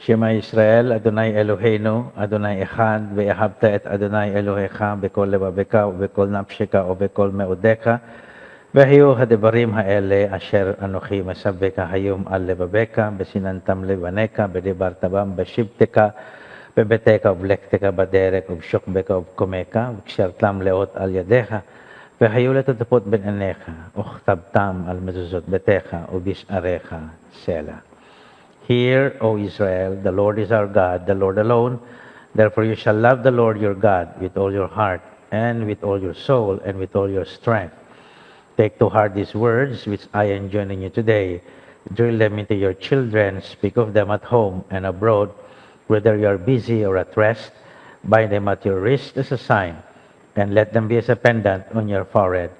Shema Israel, Adonai Eloheinu, Adonai Echad, Ve'ahavta et Adonai Elohecha, Bekol lebabeka, Bekol nafsheka, Bekol me'odecha, Ve'hiyu hadevarim ha'ele, Asher anochi masabeka hayom al lebabeka, Besinantam levaneka, Bedebartabam, Beshibteka, Bebeteka, Ublekteka, Baderek, Ubshokbeka, Ubkomeka, Ukshartam leot al yadecha, Ve'hiyu letatapot ben anecha, Uchtabtam al mezuzot betecha, Ubis arecha, Selah. Hear, O Israel, the Lord is our God, the Lord alone. Therefore you shall love the Lord your God with all your heart, and with all your soul, and with all your strength. Take to heart these words which I enjoin on you today. Drill them into your children. Speak of them at home and abroad, whether you are busy or at rest. Bind them at your wrist as a sign, and let them be as a pendant on your forehead.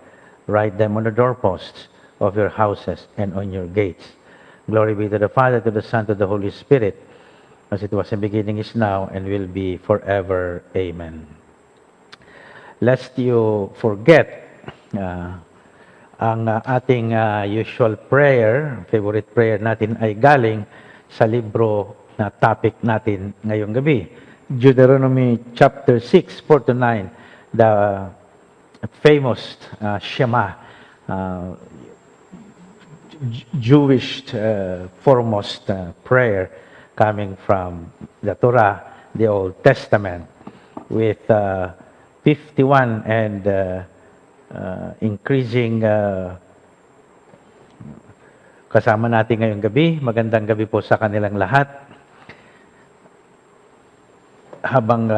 Write them on the doorposts of your houses and on your gates. Glory be to the Father, to the Son, to the Holy Spirit, as it was in the beginning, is now, and will be forever. Amen. Lest you forget, ang ating usual prayer, favorite prayer natin ay galing sa libro na topic natin ngayong gabi. Deuteronomy chapter 6, 4-9, the famous Shema, Jewish foremost prayer coming from the Torah, the Old Testament, with 51 and increasing kasama natin ngayong gabi. Magandang gabi po sa kanilang lahat. Habang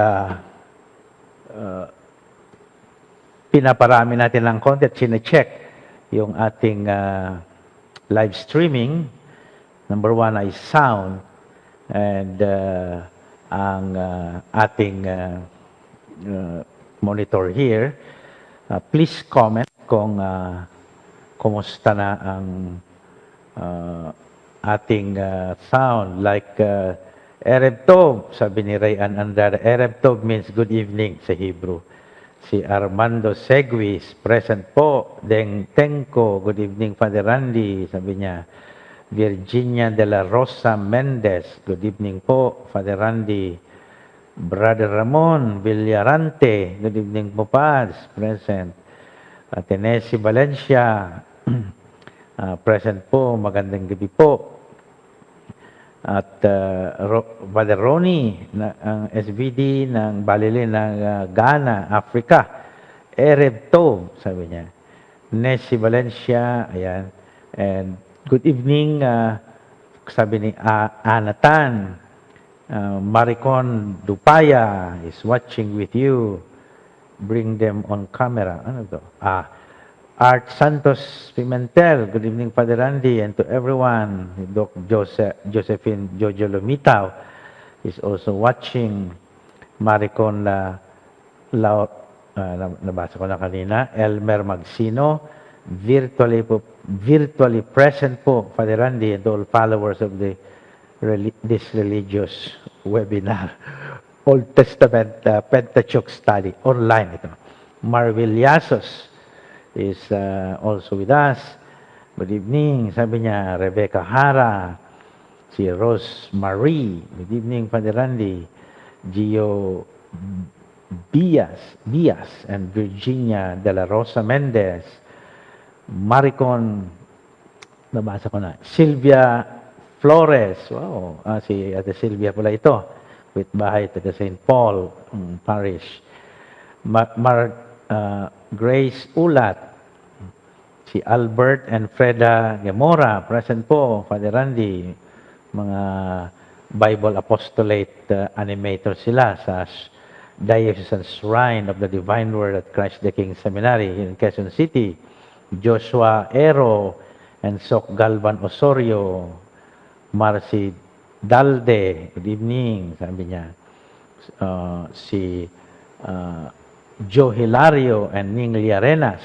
pinaparami natin lang konti at sine-check yung ating live streaming, number one ay sound, and ang ating monitor here. Please comment kung kumusta na ang ating sound. Like Erev Tov, sabi ni Rayan Andrade. Erev Tov means good evening sa Hebrew. Si Armando Seguis, present po. Deng Tenko, good evening, Father Randy, sabi niya. Virginia de la Rosa Mendez, good evening po, Father Randy. Brother Ramon Villarante, good evening po, Pads, present. Atenesi Valencia, present po, magandang gabi po. At Father Ronnie, ang SVD ng Balili ng Ghana, Africa. Erev Tov, sabi niya. Nessie Valencia, ayan. And good evening, sabi ni Anatan. Maricon Dupaya is watching with you. Bring them on camera. Ano to? Art Santos Pimentel, good evening, Father Randy, and to everyone. Doc Josephine Jojo Lumitaw is also watching. Maricon nabasa ko na kanina. Elmer Magsino, virtually present po, Father Randy, and all followers of this religious webinar. Old Testament Pentateuch study, online ito. Marvil Yasos is also with us. Good evening, sabi niya, Rebecca Hara, si Rose Marie, good evening, Father Randy, Gio Diaz, and Virginia de la Rosa Mendez, Maricon, nabasa ko na, Sylvia Flores, wow, si Ate Sylvia pala ito, with bahay taga St. Paul Parish. Grace Ulat, si Albert and Freda Gemora, present po, Father Randy, mga Bible Apostolate animator sila sa Diocese Shrine of the Divine Word at Christ the King Seminary in Quezon City. Joshua Ero and Sok Galvan Osorio, Marcy Dalde, good evening, sabi niya. Si Joe Hilario and Ning Liarenas,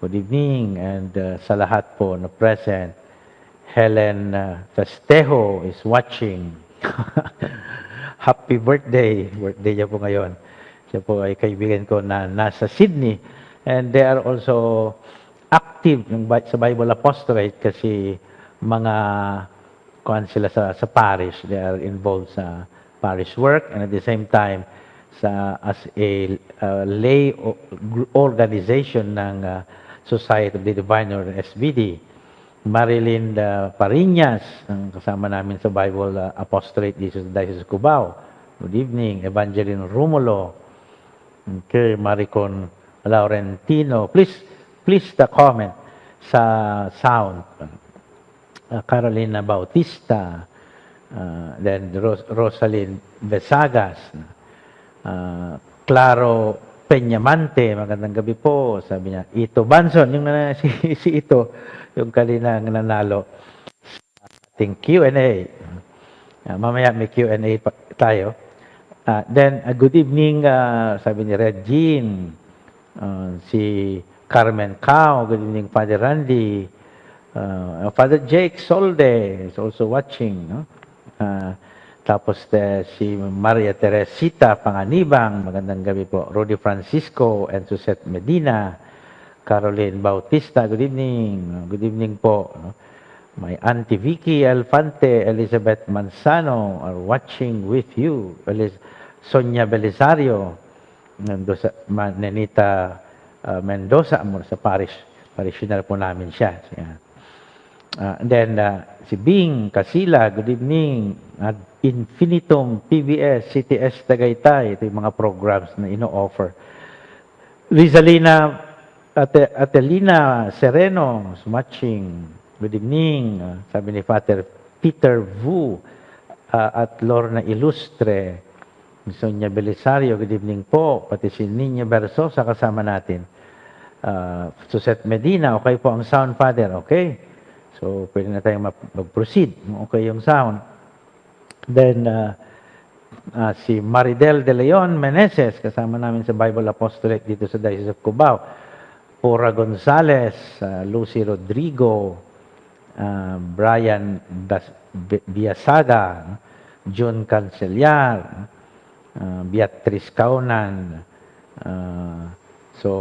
good evening, and sa lahat po na present. Helen Festejo is watching. Happy birthday. Birthday niya po ngayon. Siya po ay kaibigan ko na nasa Sydney. And they are also active sa Bible Apostolate kasi mga kuan sila sa parish. They are involved sa parish work, and at the same time as a lay organization ng Society of the Divine or SBD. Marilyn Pariñas, ang kasama namin sa Bible Apostolate dito sa Diocese of Cubao. Good evening. Evangeline Romulo. Okay, Maricon Laurentino. Please the comment sa sound. Carolina Bautista. Then Rosalind Besagas. Claro Peñamante, magandang gabi po. Sabi niya, Ito Banson, yung si Ito, yung kanina nanalo sa ating Q&A. Mamaya may Q&A tayo. Then, good evening, sabi ni Regine, si Carmen Cao, good evening, Father Randy, Father Jake Solde is also watching, no? Tapos si Maria Teresita Panganibang, magandang gabi po. Rudy Francisco and Susette Medina, Caroline Bautista, good evening. Good evening po. My Auntie Vicky Alfante, Elizabeth Manzano are watching with you. Sonia Belisario, Nenita Mendoza, sa parishioner po namin siya. Then si Bing Casila, good evening. At Infinitum PBS, CTS Tagaytay, ito yung mga programs na ino-offer. Rizalina Atelina Sereno, watching. Good evening. Sabi ni Father Peter Vu at Lorna Ilustre. Sonia Belisario, good evening po. Pati si Nina Bersosa kasama natin. Susette Medina, okay po ang sound, Father. Okay. So, pwede na tayong mag-proceed. Okay yung sound. Then, si Maridel De Leon Meneses, kasama namin sa Bible Apostolate dito sa Diocese of Cubao. Pura Gonzales, Lucy Rodrigo, Brian Biasaga, June Canceliar, Beatrice Kaunan. So,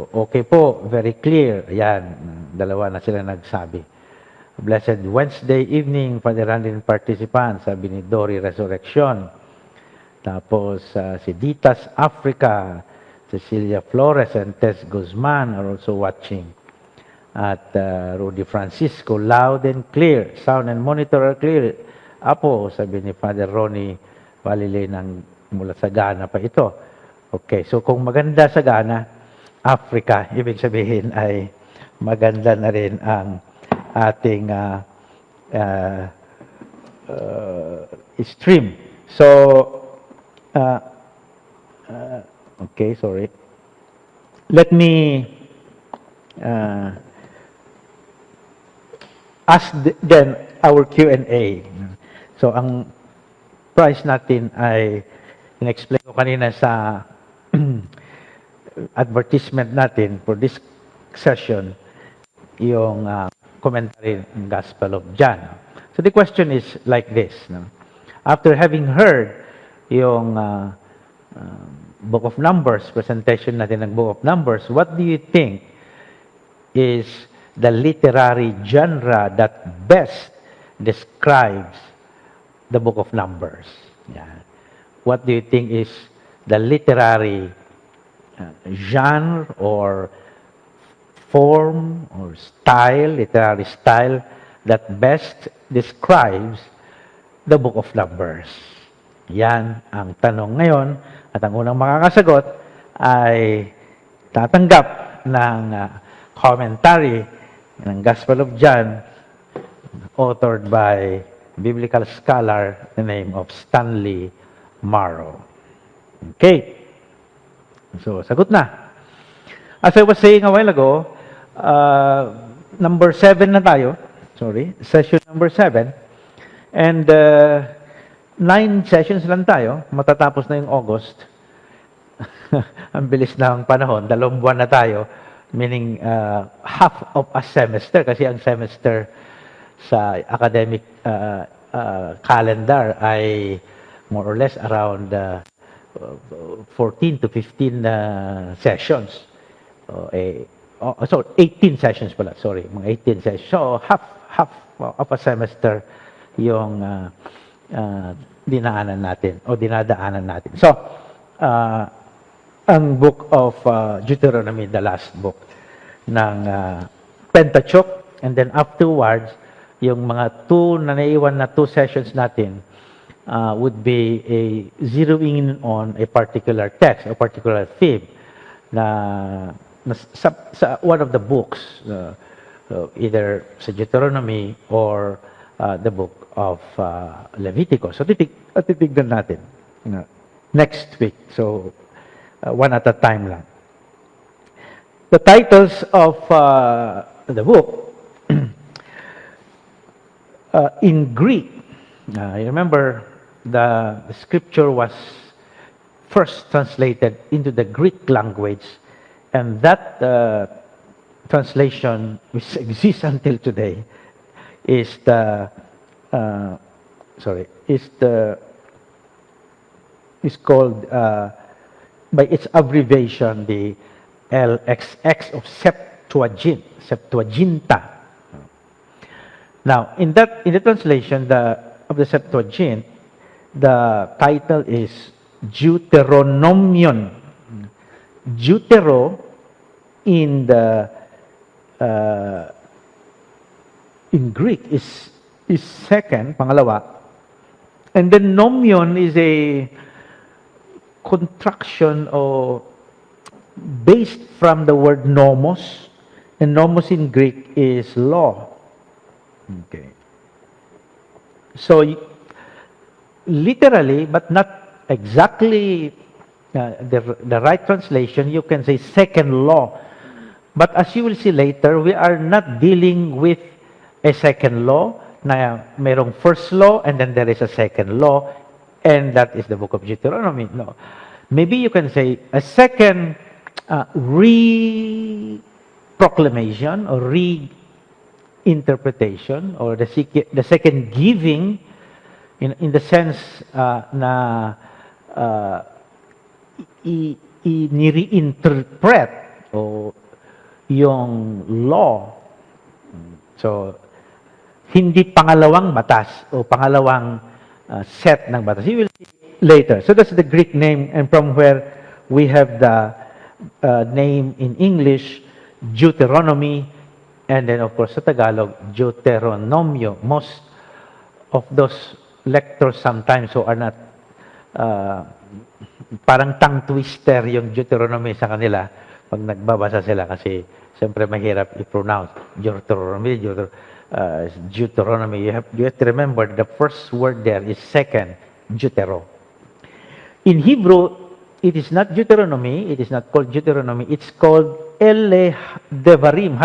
okay po, very clear. Ayan, dalawa na sila nagsabi. Blessed Wednesday evening, Father Randin participant, sabi ni Dory Resurrection. Tapos si Ditas Africa, Cecilia Flores and Tess Guzman are also watching. At Rudy Francisco, loud and clear, sound and monitor are clear. Apo, sabi ni Father Ronnie Valile mula sa Ghana pa ito. Okay, so kung maganda sa Ghana, Africa, ibig sabihin ay maganda na rin ang ating stream. So, okay, sorry. Let me ask then our Q&A. So, ang price natin ay in-explain ko kanina sa advertisement natin for this session, yung commentary ng Gospel of John. So the question is like this. No? After having heard yung Book of Numbers, presentation natin ng Book of Numbers, what do you think is the literary genre that best describes the Book of Numbers? Yeah. What do you think is the literary genre or form or style, literary style, that best describes the Book of Numbers? Yan ang tanong ngayon, at ang unang makakasagot ay tatanggap ng commentary ng Gospel of John, authored by biblical scholar the name of Stanley Morrow. Okay. So, sagot na. As I was saying a while ago, number 7 na tayo. Sorry, session number 7. And 9 sessions lang tayo. Matatapos na yung August. Ang bilis na ang panahon. 2 buwan na tayo. Meaning, half of a semester. Kasi ang semester sa academic calendar ay more or less around 14 to 15 sessions. So 18 sessions pala, sorry, mga 18 sessions. So half of a semester yung dinaanan natin o dinadaanan natin. So, ang book of Deuteronomy, the last book ng Pentateuch, and then afterwards, yung mga na naiwan na 2 sessions natin would be a zeroing in on a particular text, a particular theme na sa one of the books, either sa Deuteronomy or the book of Leviticus. So titignan natin next week. So one at a time lang. The titles of the book in Greek. You remember the scripture was first translated into the Greek language, and that translation, which exists until today, is called by its abbreviation the LXX of Septuaginta. Now, in the translation of the Septuagint, the title is Deuteronomion. Deutero in Greek is second, pangalawa, and then nomion is a contraction or based from the word nomos, and nomos in Greek is law. Okay. So literally, but not exactly the right translation, you can say second law. But as you will see later, we are not dealing with a second law, na merong first law and then there is a second law, and that is the book of Deuteronomy. No. Maybe you can say a second re-proclamation or re-interpretation, or the second giving, in the sense na i-reinterpret o yung law. So, hindi pangalawang batas o pangalawang set ng batas. You will see later. So that's the Greek name, and from where we have the name in English, Deuteronomy, and then of course sa Tagalog, Deuteronomio. Most of those lectors sometimes who are not parang tongue twister yung Deuteronomy sa kanila pag nagbabasa sila, kasi siyempre mahirap i-pronounce Deuteronomy. You have to remember the first word there is second, Deutero. In Hebrew, it is not Deuteronomy, it is not called Deuteronomy, it's called Hadevarim,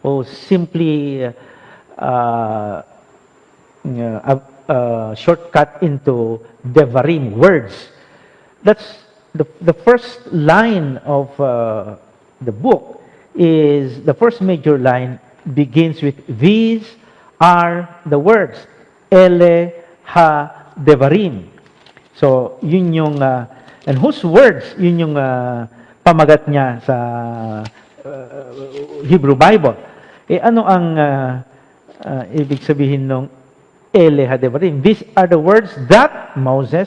or simply shortcut into Devarim, words. That's the first line of the book. Is the first major line begins with, these are the words, Ele ha Devarim. So, yun yung, and whose words, yun yung pamagat niya sa Hebrew Bible. Ano ang ibig sabihin ng Ele ha Devarim? These are the words that Moses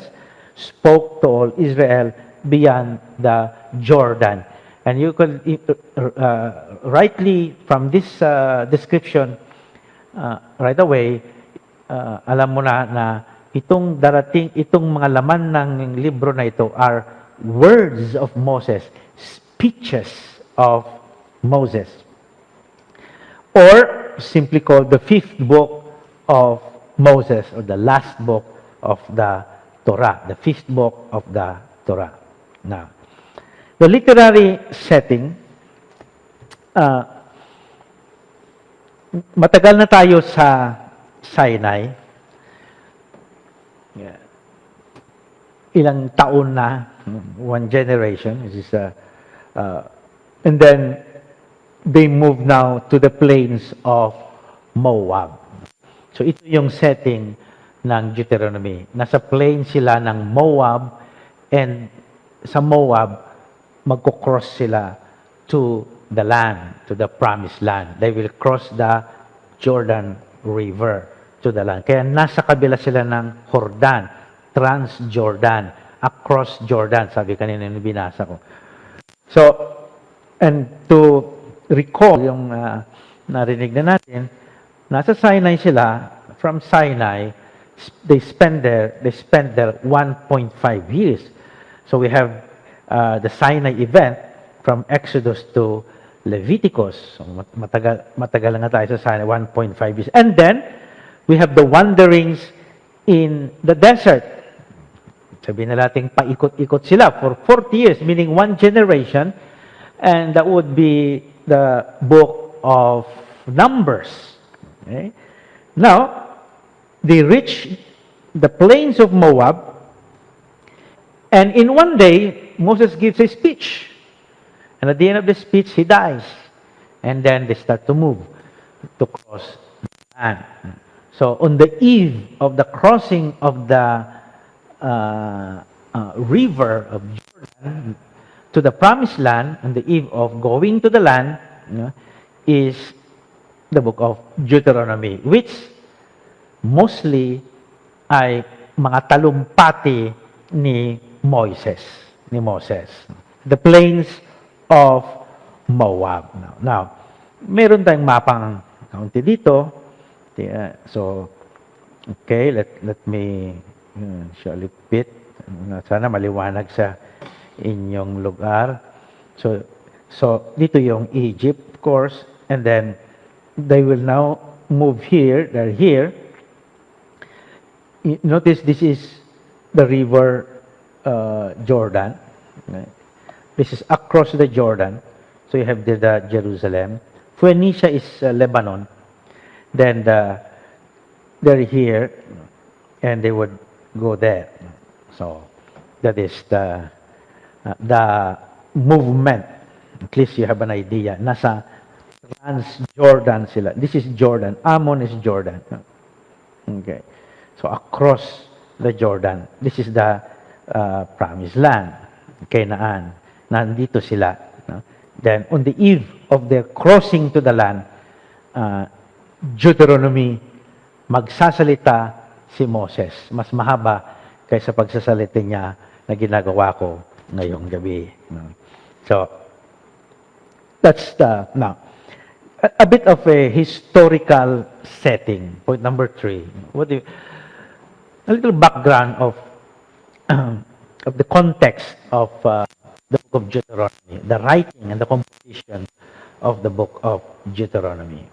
spoke to all Israel beyond the Jordan. And you can rightly, from this description, right away, alam mo na itong mga laman ng libro na ito are words of Moses, speeches of Moses. Or simply called the fifth book of Moses, or the last book of the Torah, the fifth book of the Torah. Now, the literary setting, matagal na tayo sa Sinai. Ilang taon na, one generation, and then they move now to the plains of Moab. So ito yung setting ng Deuteronomy. Nasa plains sila ng Moab, and sa Moab, magko-cross sila to the land, to the promised land. They will cross the Jordan River. to the land. Kaya nasa kabila sila ng Jordan, Trans-Jordan, across Jordan, sabi kanina yung binasa ko. So, and to recall yung narinig na natin, nasa Sinai sila, from Sinai, they spend there 1.5 years. So we have the Sinai event from Exodus to Leviticus. So matagal nga tayo sa Sinai, 1.5 years. And then, we have the wanderings in the desert. Sabihin na natin, paikot-ikot sila for 40 years, meaning one generation, and that would be the book of Numbers. Okay? Now, they reach the plains of Moab, and in one day, Moses gives a speech. And at the end of the speech, he dies. And then they start to move to cross the land. So, on the eve of the crossing of the river of Jordan to the promised land, on the eve of going to the land, is the book of Deuteronomy, which mostly ay mga talumpati ni Moses. The plains of Moab. Now, meron tayong mapang kaunti dito. So, okay, let me show a little bit. Sana maliwanag sa inyong lugar. So dito yung Egypt, of course, and then they will now move here. They're here. Notice this is the river Jordan. This is across the Jordan. So you have the Jerusalem. Phoenicia is Lebanon. Then they're here, and they would go there. So that is the movement. At least you have an idea. Nasa Trans-Jordan sila. This is Jordan. Ammon is Jordan. Okay. So across the Jordan, this is the promised land, Canaan. Nandito sila. Then on the eve of their crossing to the land, Deuteronomy, magsasalita si Moses. Mas mahaba kaysa pagsasalita niya na ginagawa ko ngayong gabi. So, that's now, a bit of a historical setting. Point number 3. A little background of the context of the book of Deuteronomy, the writing and the composition of the book of Deuteronomy.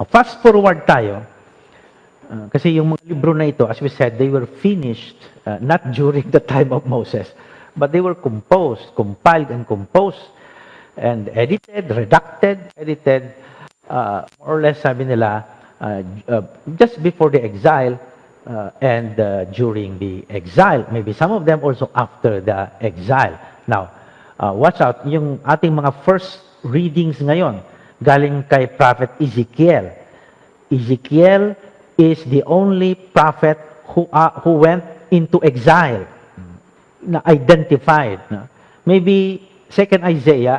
Fast forward tayo, kasi yung mga libro na ito, as we said, they were finished not during the time of Moses, but they were compiled and composed, and edited, edited, more or less, sabi nila, just before the exile, and during the exile. Maybe some of them also after the exile. Now, watch out, yung ating mga first readings ngayon, galing kay Prophet Ezekiel. Ezekiel is the only prophet who went into exile, na identified. Maybe second Isaiah,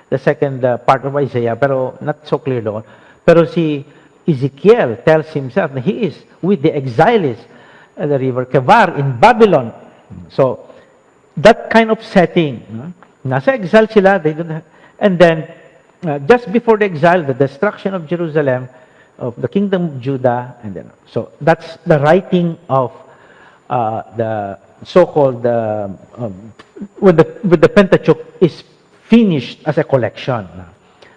the second part of Isaiah, pero not so clear doon. Pero si Ezekiel tells himself that he is with the exiles at the river Kebar in Babylon. So, that kind of setting. Nasa exile sila, and then, just before the exile, the destruction of Jerusalem, of the kingdom of Judah, and then, so that's the writing of the so-called, when the Pentateuch is finished as a collection.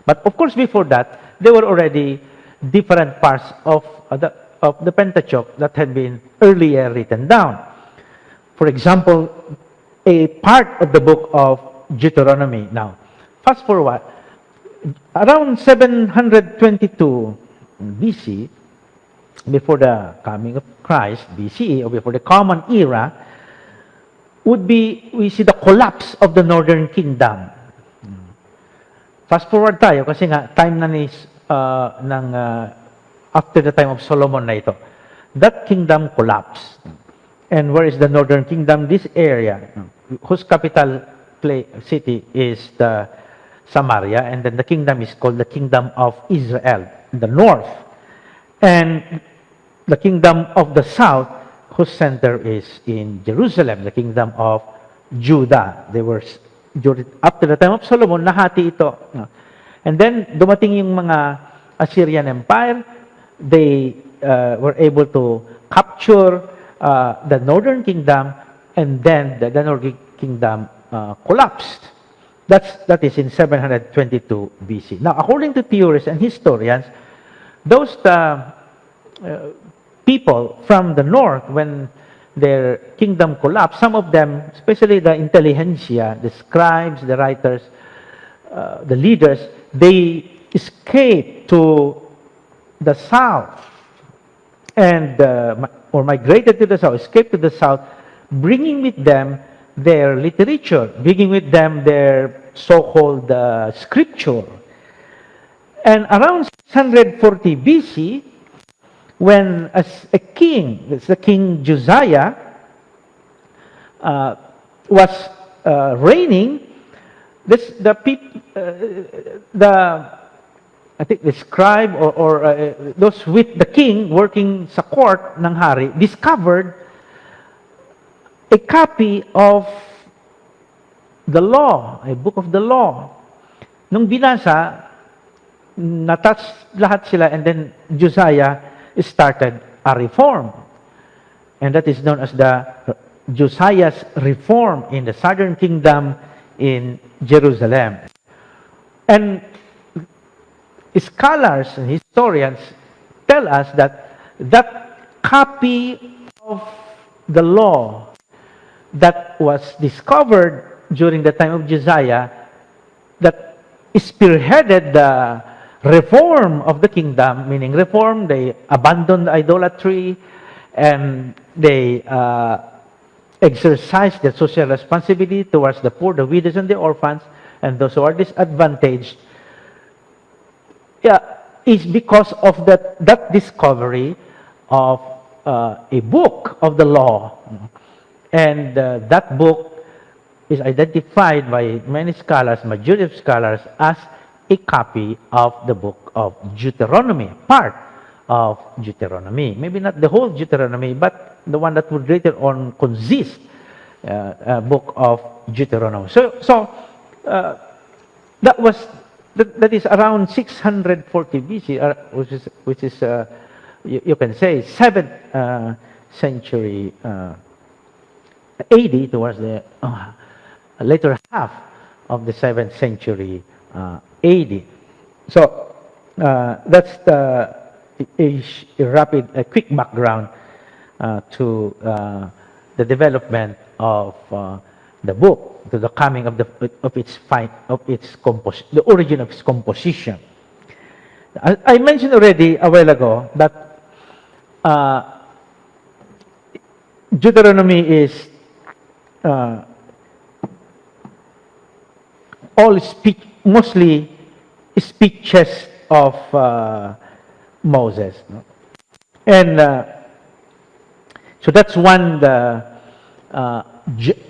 But of course, before that, there were already different parts of the Pentateuch that had been earlier written down. For example, a part of the book of Deuteronomy. Now, fast forward, around 722 BC, before the coming of Christ, BCE, or before the Common Era, we see the collapse of the Northern Kingdom. Fast forward tayo, kasi nga, time na after the time of Solomon na ito. That kingdom collapsed. And where is the Northern Kingdom? This area, whose capital city is the Samaria, and then the kingdom is called the Kingdom of Israel, in the north. And the kingdom of the south, whose center is in Jerusalem, the kingdom of Judah. They were, up to the time of Solomon, nahati ito. And then, dumating yung mga Assyrian Empire. They were able to capture the northern kingdom, and then the northern kingdom collapsed. That is in 722 BC. Now, according to theorists and historians, those people from the north, when their kingdom collapsed, some of them, especially the intelligentsia, the scribes, the writers, the leaders, they escaped to the south and or migrated to the south, escaped to the south, bringing with them their literature, bringing with them their so-called scripture. And around 640 BC, when a king, the King Josiah, was reigning, I think the scribe or those with the king working sa court ng hari discovered a copy of the law, a book of the law. Nung binasa, natouch lahat sila, and then Josiah started a reform. And that is known as the Josiah's reform in the southern kingdom in Jerusalem. And scholars and historians tell us that that copy of the law that was discovered during the time of Josiah, that spearheaded the reform of the kingdom, meaning reform, they abandoned idolatry, and they exercised their social responsibility towards the poor, the widows, and the orphans, and those who are disadvantaged, is because of that discovery of a book of the law. And that book is identified by many scholars, majority of scholars, as a copy of the book of Deuteronomy, part of Deuteronomy. Maybe not the whole Deuteronomy, but the one that would later on consist book of Deuteronomy. So that is around 640 BC, which is you can say 7th century AD, towards the later half of the 7th century AD. So that's a quick background to the development of the book, to the coming of the origin of its composition. I mentioned already a while ago that Deuteronomy is mostly speeches of Moses, no? And so that's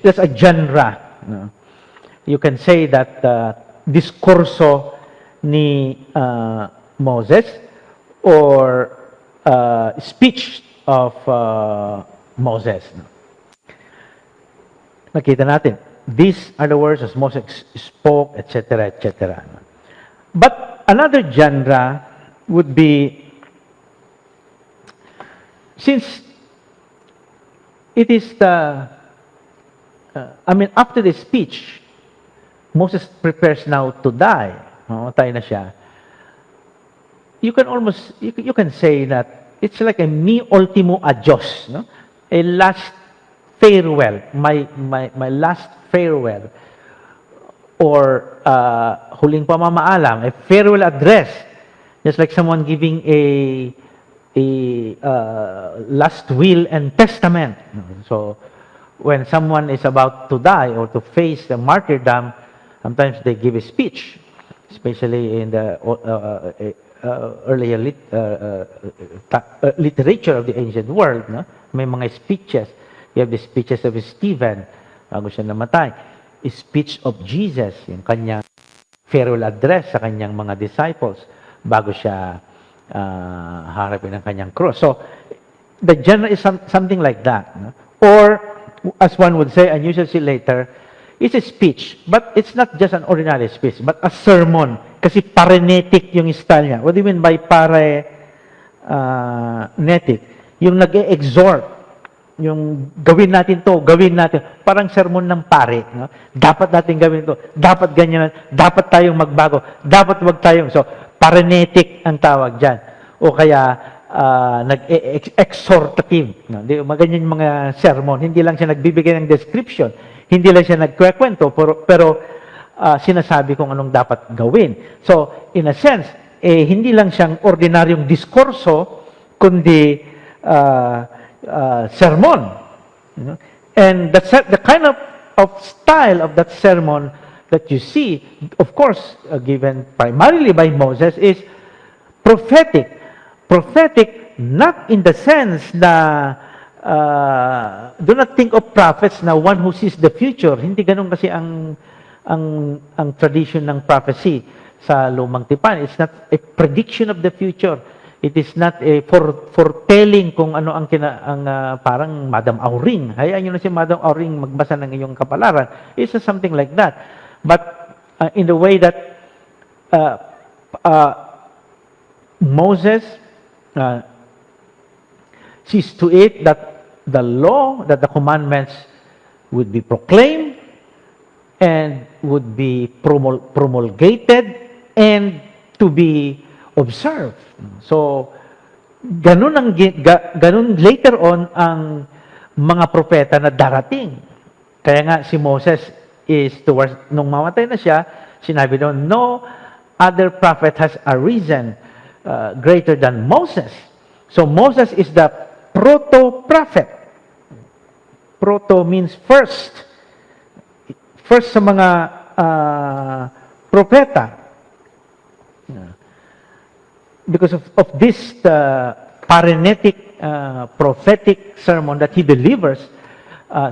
that's a genre. No? You can say that diskurso ni Moses, or speech of Moses. No? Nakita natin, these are the words as Moses spoke, etc., etc. But another genre would be, since it is after the speech, Moses prepares now to die. Mamatay na siya. You can say that it's like a mi ultimo adios, no? A last farewell, my last farewell, or huling pamamaalam, a farewell address, just like someone giving a last will and testament. So when someone is about to die or to face the martyrdom, sometimes they give a speech, especially in the earlier literature of the ancient world. No? May mga speeches. You have the speeches of Stephen, bago siya namatay. A speech of Jesus, yung kanyang farewell address sa kanyang mga disciples, bago siya harapin ng kanyang cross. So, the genre is something like that. No? Or, as one would say, and you shall see later, it's a speech. But it's not just an ordinary speech, but a sermon. Kasi parenetic yung style niya. What do you mean by parenetic? Yung nag-e-exhort. Yung gawin natin to, gawin natin. Parang sermon ng pare. No? Dapat natin gawin to. Dapat ganyan. Dapat tayong magbago. Dapat wag tayong. So, parenetic ang tawag dyan. O kaya, nag-exhortative. No? Maganyan yung mga sermon. Hindi lang siya nagbibigay ng description. Hindi lang siya nagkwekwento. Pero sinasabi kung anong dapat gawin. So, in a sense, hindi lang siyang ordinaryong diskurso, kundi sermon. You know? And the kind of style of that sermon that you see, of course, given primarily by Moses, is prophetic. Prophetic, not in the sense na do not think of prophets na one who sees the future. Hindi ganun kasi ang tradition ng prophecy sa lumang tipan. It's not a prediction of the future. It is not a foretelling kung ano ang parang Madam Auring. Hayaan nyo na si Madam Auring magbasa ng iyong kapalaran. It's something like that. But in the way that Moses sees to it that the law, that the commandments would be proclaimed and would be promulgated and to be observed. So, ganun later on ang mga propeta na darating. Kaya nga si Moses is towards, nung mamatay na siya, sinabi doon, no other prophet has arisen greater than Moses. So, Moses is the proto-prophet. Proto means first. First sa mga propeta. Because of this parenetic, prophetic sermon that he delivers on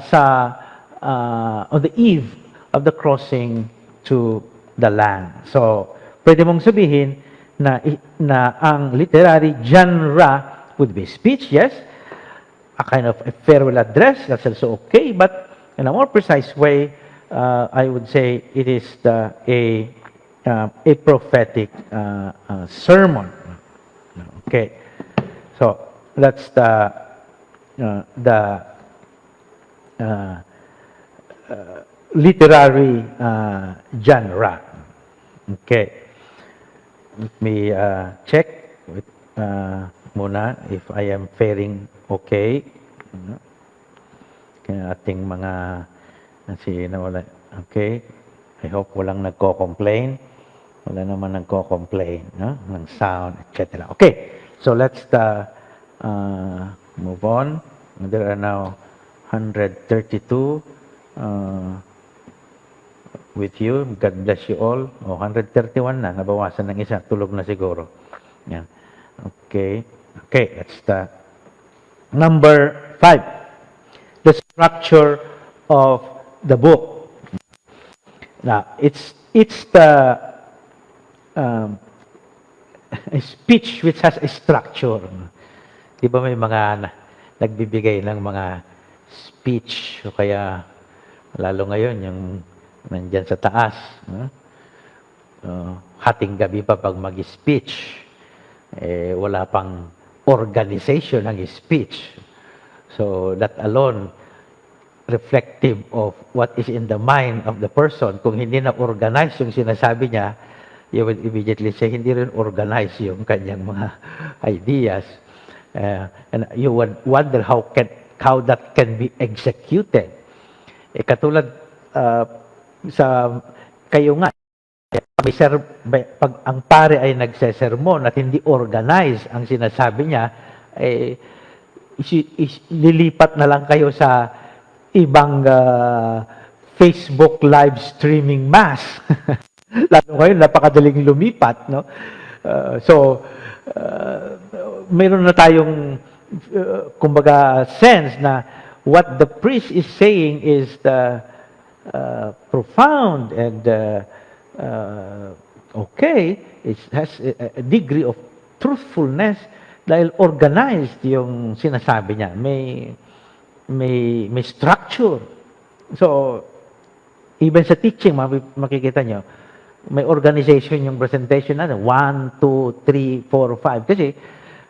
the eve of the crossing to the land. So, pwede mong sabihin na ang literary genre would be speech, yes, a kind of a farewell address, that's also okay, but in a more precise way, I would say it is a prophetic sermon. Okay, so that's the literary genre. Okay, let me check muna if I am faring okay. Kaya ating mga nawala. Okay, I hope walang nagko-complain. Wala naman nagko-complain, no? Ng sound, etc. Okay, so let's move on. There are now 132 with you. God bless you all. 131 na, nabawasan ng isa. Tulog na siguro. Yan. Okay, let's start. Number 5, the structure of the book. Now, it's the a speech which has a structure. Di ba may mga nagbibigay ng mga speech o kaya lalo ngayon yung nandyan sa taas, hating gabi pa pag mag-speech, wala pang organization ng speech. So that alone reflective of what is in the mind of the person. Kung hindi na organize yung sinasabi niya, you would immediately say, hindi rin organize yung kanyang mga ideas. And you would wonder how that can be executed. Katulad sa kayo nga, pag ang pare ay nagsesermon at hindi organize ang sinasabi niya, lilipat na lang kayo sa ibang Facebook live streaming mass. Lalo ngayon, napakadaling lumipat, no? Mayroon na tayong, kumbaga, sense na what the priest is saying is profound and okay. It has a degree of truthfulness Dahil organized yung sinasabi niya. May structure. So, even sa teaching, makikita nyo, may organization yung presentation natin. 1, 2, 3, 4, 5. Kasi,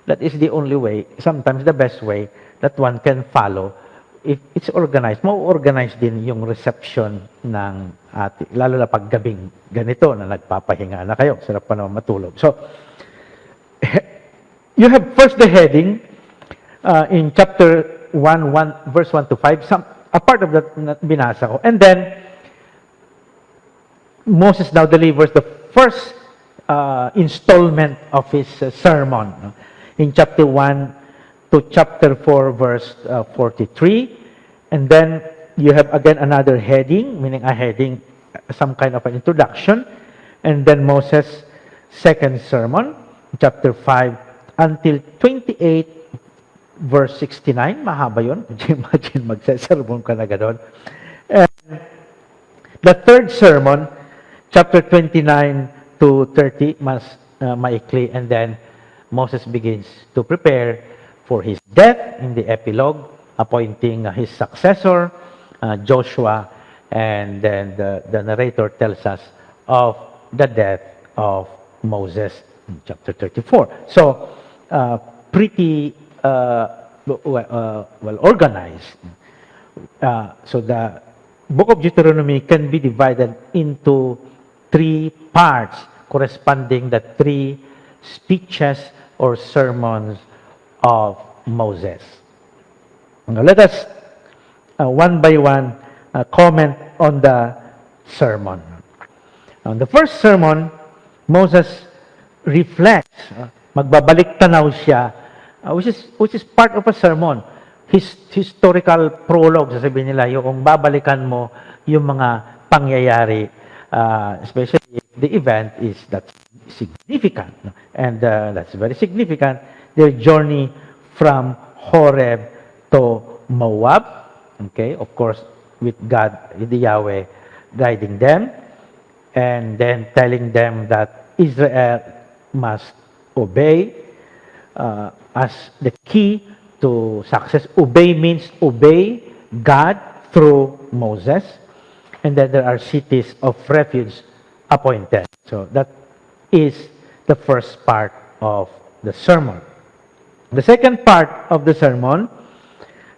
that is the only way, sometimes the best way, that one can follow. If it's organized, mau-organize din yung reception ng ating, lalo na paggabing ganito na nagpapahinga na kayo. Sarap pa naman matulog. So, you have first the heading in chapter 1, verse 1 to 5, a part of that na binasa ko. And then, Moses now delivers the first installment of his sermon in chapter 1 to chapter 4, verse 43. And then, you have again another heading, meaning a heading, some kind of an introduction. And then Moses' second sermon, chapter 5, until 28, verse 69. Mahaba yun. Imagine, magsasermon ka na gano'n. And the third sermon, chapter 29 to 30, mas maikli. And then, Moses begins to prepare for his death in the epilogue, appointing his successor, Joshua. And then the narrator tells us of the death of Moses in chapter 34. So, pretty well organized. So the book of Deuteronomy can be divided into 3 parts corresponding the 3 speeches or sermons of Moses. Now let us one by one comment on the sermon. On the first sermon, Moses reflects, magbabalik tanaw siya, which is part of a sermon. Historical prologue, sasabihin nila, yung babalikan mo yung mga pangyayari, especially the event is that's significant. And that's very significant, their journey from Horeb to Moab, okay, of course, with God, with the Yahweh guiding them, and then telling them that Israel must obey as the key to success. Obey means obey God through Moses. And then there are cities of refuge appointed. So that is the first part of the sermon. The second part of the sermon,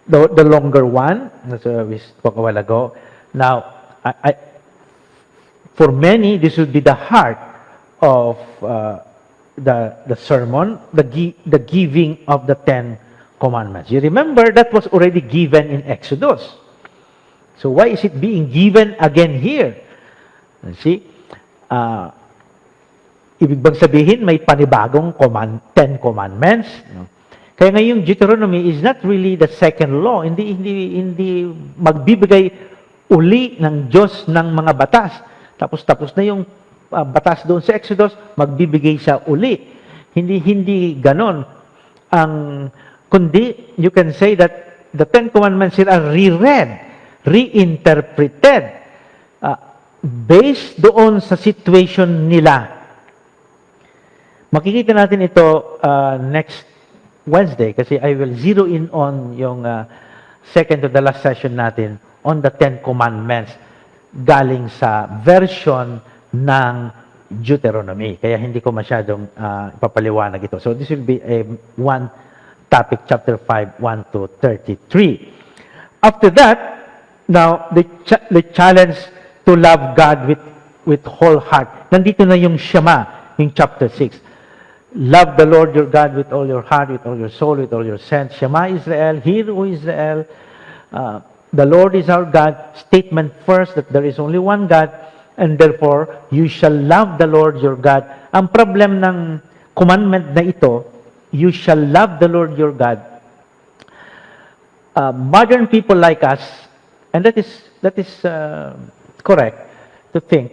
the longer one, as we spoke a while ago. Now, for many, this would be the heart of the sermon, the giving of the 10 Commandments. You remember that was already given in Exodus. So why is it being given again here? See, ibig bang sabihin may panibagong 10 Commandments? No? Kaya ngayong Deuteronomy is not really the second law. Hindi magbibigay uli ng Diyos ng mga batas. Tapos na yung batas doon sa Exodus, magbibigay siya uli. Hindi ganon. Kundi, you can say that the 10 Commandments here are reread, reinterpreted, based doon sa situation nila. Makikita natin ito next Wednesday kasi I will zero in on yung second to the last session natin on the 10 Commandments galing sa version ng Deuteronomy. Kaya hindi ko masyadong ipapaliwanag ito. So this will be one topic, chapter 5, 1 to 33. After that, now, the challenge to love God with whole heart. Nandito na yung Shema, yung chapter 6. Love the Lord your God with all your heart, with all your soul, with all your strength. Shema Israel, hear, O Israel. The Lord is our God. Statement first that there is only one God, and therefore, you shall love the Lord your God. Ang problem ng commandment na ito, you shall love the Lord your God. Modern people like us, and that is correct to think,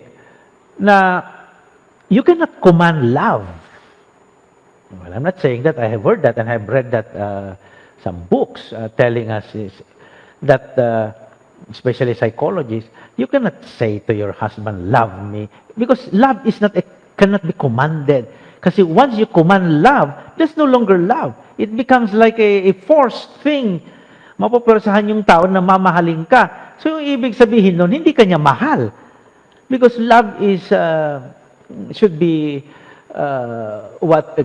na you cannot command love. Well, I'm not saying that. I have heard that and I have read that some books telling us that, especially psychologists, you cannot say to your husband, love me, because love is cannot be commanded. Kasi once you command love, there's no longer love. It becomes like a forced thing. Mapapersahan yung tao na mamahalin ka. So yung ibig sabihin nun, hindi ka niya mahal. Because love is, should be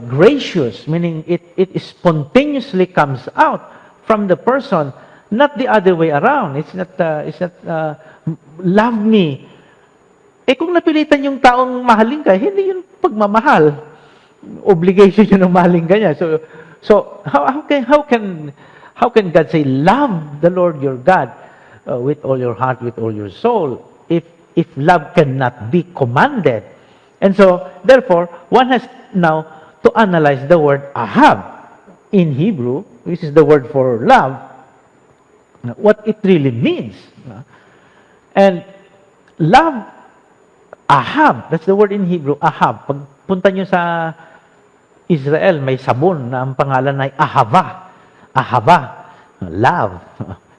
gracious, meaning it spontaneously comes out from the person, not the other way around. It's not love me. Eh kung napilitan yung taong mahalin ka, hindi yun pagmamahal. Obligation yun ng mahalin ka niya. So how can God say, love the Lord your God with all your heart, with all your soul, if love cannot be commanded? And so, therefore, one has now to analyze the word ahab in Hebrew, which is the word for love, what it really means. And love, ahab, that's the word in Hebrew, ahab. Pag punta nyo sa Israel, may sabon na ang pangalan ay ahava. Ahava, love.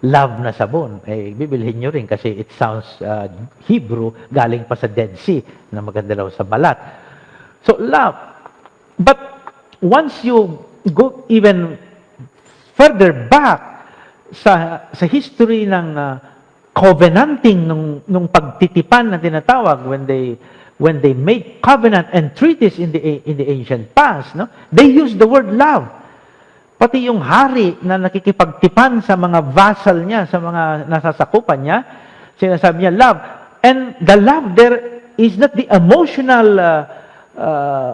Love na sabon. Eh, bibilhin nyo rin kasi it sounds Hebrew, galing pa sa Dead Sea, na maganda daw sa balat. So, love. But once you go even further back sa history ng covenanting nung pagtitipan na tinatawag, when they made covenant and treaties in the ancient past, no, they used the word love. Pati yung hari na nakikipagtipan sa mga vassal niya, sa mga nasasakupan niya, sinasabi niya love. And the love there is not the emotional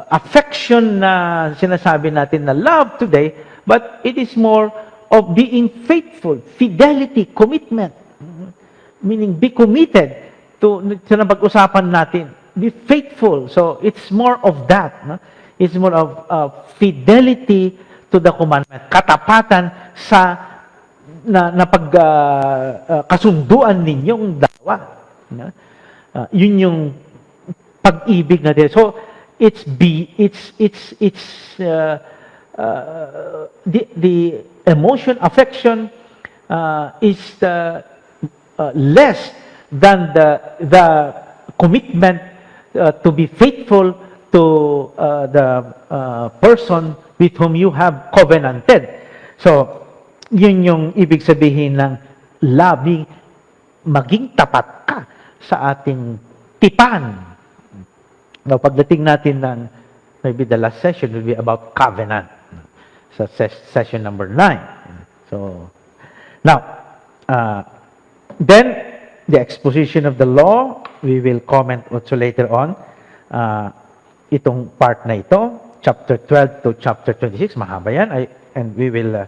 affection na sinasabi natin na love today, but it is more of being faithful, fidelity, commitment. Meaning, be committed to sa napag-usapan natin. Be faithful. So, it's more of that. No? It's more of fidelity to the commandment. Katapatan sa kasunduan ninyong dalawa. No? Yun yung pag-ibig natin. So, the emotion, affection is less than the commitment to be faithful to the person with whom you have covenanted. So, yun yung ibig sabihin ng loving, maging tapat ka sa ating tipan. Now, pagdating natin ng, maybe the last session will be about covenant. So, session number 9. So, now, then, the exposition of the law, we will comment also later on. Itong part na ito, chapter 12 to chapter 26, mahaba yan. And we will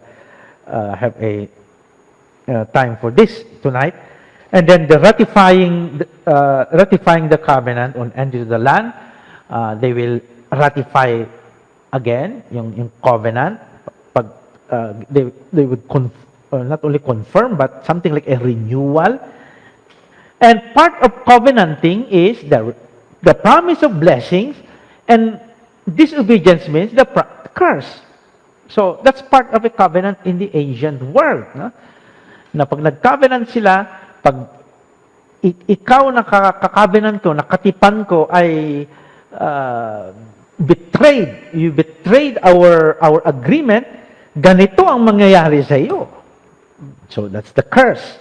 have a time for this tonight. And then the ratifying the covenant on entry to the land, they will ratify again yung covenant. They would not only confirm, but something like a renewal. And part of covenanting is the promise of blessings, and disobedience means the curse. So, that's part of a covenant in the ancient world. No? Na pag nag-covenant sila, pag ikaw na kakabinan ko, nakatipan ko ay betrayed, you betrayed our agreement, ganito ang mangyayari sa iyo. So, that's the curse.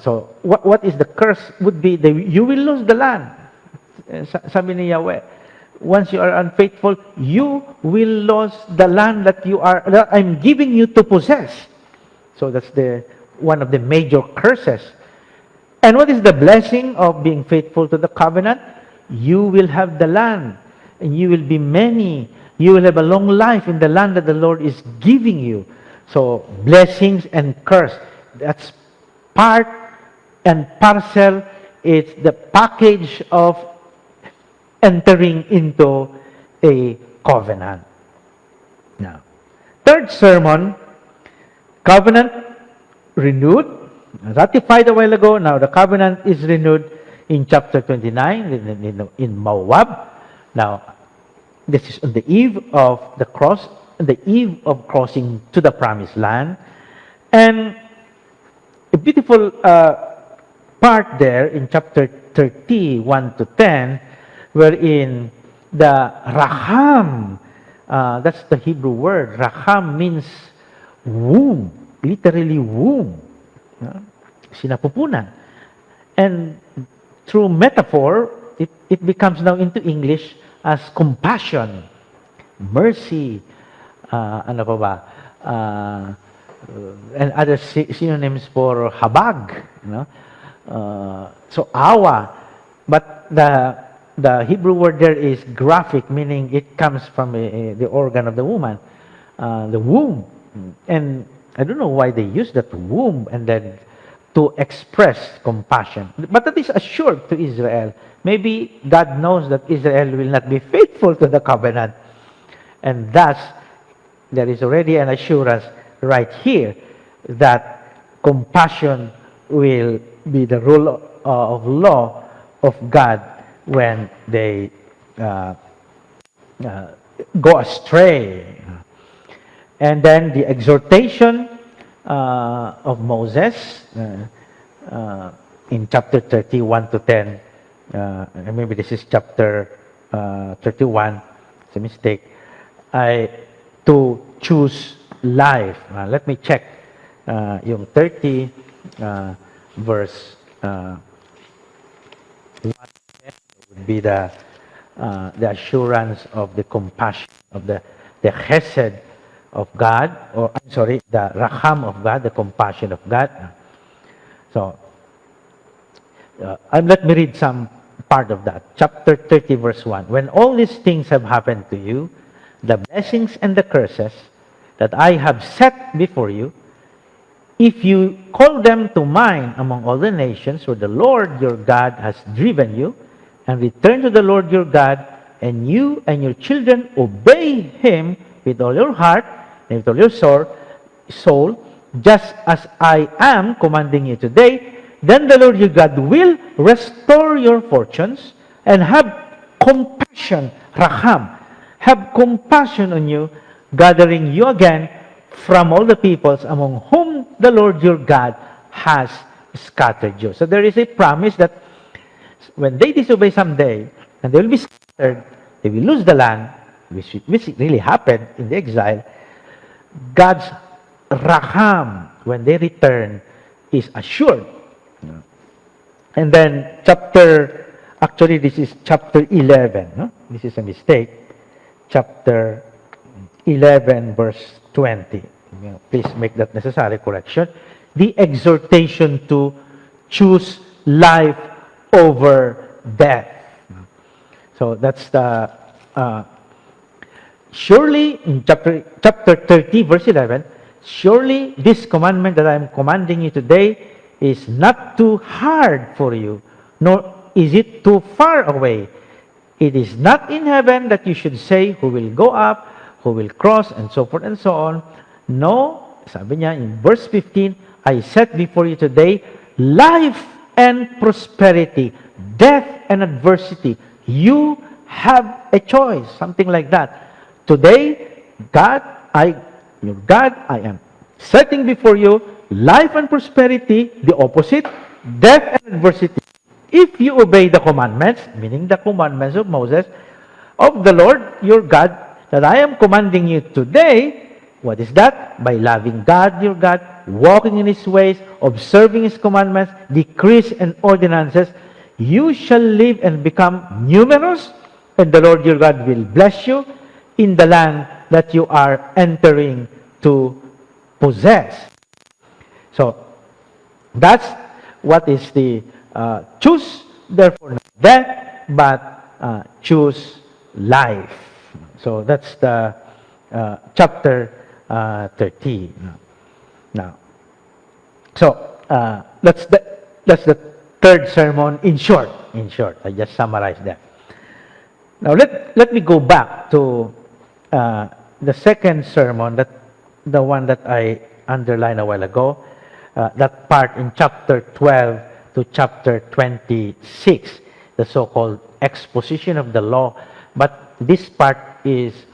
So, what is the curse? Would be, you will lose the land. Sabi ni Yahweh, once you are unfaithful, you will lose the land that I'm giving you to possess. So that's one of the major curses. And what is the blessing of being faithful to the covenant? You will have the land, and you will be many. You will have a long life in the land that the Lord is giving you. So, blessings and curse. That's part and parcel. It's the package of entering into a covenant. Now, third sermon, covenant renewed, ratified a while ago. Now, the covenant is renewed in chapter 29 in Moab. Now, this is on the eve of the cross, the eve of crossing to the promised land. And a beautiful part there in chapter 30, 1 to 10, wherein the raham, that's the Hebrew word. Raham means womb, literally womb. Sinapupunan. And through metaphor, it becomes now into English as compassion, mercy, ano pa ba? And other synonyms for habag, so awa. But the Hebrew word there is graphic, meaning it comes from the organ of the woman, the womb. And I don't know why they use that womb and then to express compassion. But that is assured to Israel. Maybe God knows that Israel will not be faithful to the covenant. And thus, there is already an assurance right here that compassion will be the rule of law of God when they go astray. And then the exhortation of Moses in chapter 31 to 10. Maybe this is chapter 31. It's a mistake. To choose life. Let me check. Yung 30 verse 1 would be the assurance of the compassion of the chesed of God, or I'm sorry, the raham of God, the compassion of God. So, let me read some part of that. Chapter 30, verse 1. When all these things have happened to you, the blessings and the curses that I have set before you, if you call them to mind among all the nations where the Lord your God has driven you, and return to the Lord your God, and you and your children obey Him with all your heart and with all your soul, just as I am commanding you today, then the Lord your God will restore your fortunes and have compassion, raham, have compassion on you, gathering you again from all the peoples among whom the Lord your God has scattered you. So there is a promise that when they disobey someday, and they will be scattered, they will lose the land, which really happened in the exile. God's raham, when they return, is assured. And then actually this is chapter 11. No? This is a mistake. Chapter 11, verse 20. Please make that necessary correction. The exhortation to choose life over death. So that's the surely in chapter 30, verse 11, surely this commandment that I am commanding you today is not too hard for you, nor is it too far away. It is not in heaven that you should say, who will go up, who will cross, and so forth and so on. No, sabi niya in verse 15, I set before you today life and prosperity, death and adversity. You have a choice, something like that. Today, your God, I am setting before you life and prosperity, the opposite, death and adversity. If you obey the commandments, meaning the commandments of Moses, of the Lord your God, that I am commanding you today, what is that? By loving God your God, walking in His ways, observing His commandments, decrees and ordinances, you shall live and become numerous, and the Lord your God will bless you in the land that you are entering to possess. So, that's what is the choose, therefore, not death, but choose life. So, that's the chapter 13. Now, so, that's the third sermon in short. I just summarized that. Now, let me go back to the second sermon, the one that I underlined a while ago, that part in chapter 12 to chapter 26, the so-called exposition of the law. But this part has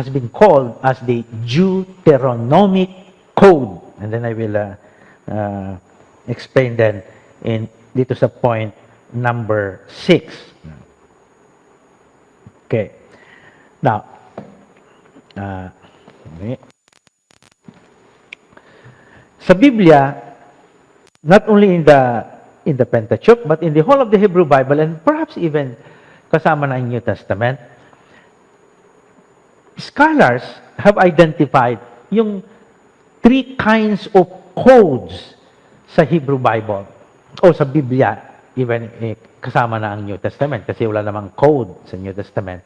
been called as the Deuteronomic Code. And then I will explain then dito sa point number 6. Okay. Now, okay. Sa Biblia, not only in the Pentateuch, but in the whole of the Hebrew Bible, and perhaps even kasama na in New Testament, scholars have identified yung 3 kinds of codes sa Hebrew Bible o sa Biblia, even kasama na ang New Testament kasi wala namang code sa New Testament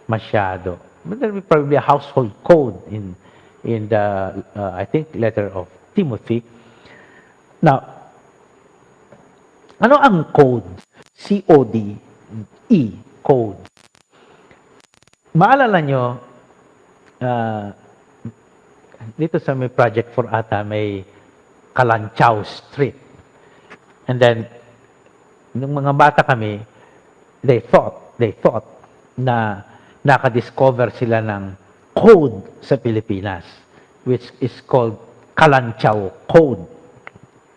masyado. But there will probably be a household code in the I think letter of Timothy. Now, ano ang code? C-O-D-E, code. Maalala nyo, dito sa may Project for Ata, may Kalanchaw Street. And then, nung mga bata kami, they thought na nakadiscover sila ng code sa Pilipinas, which is called Kalanchaw Code.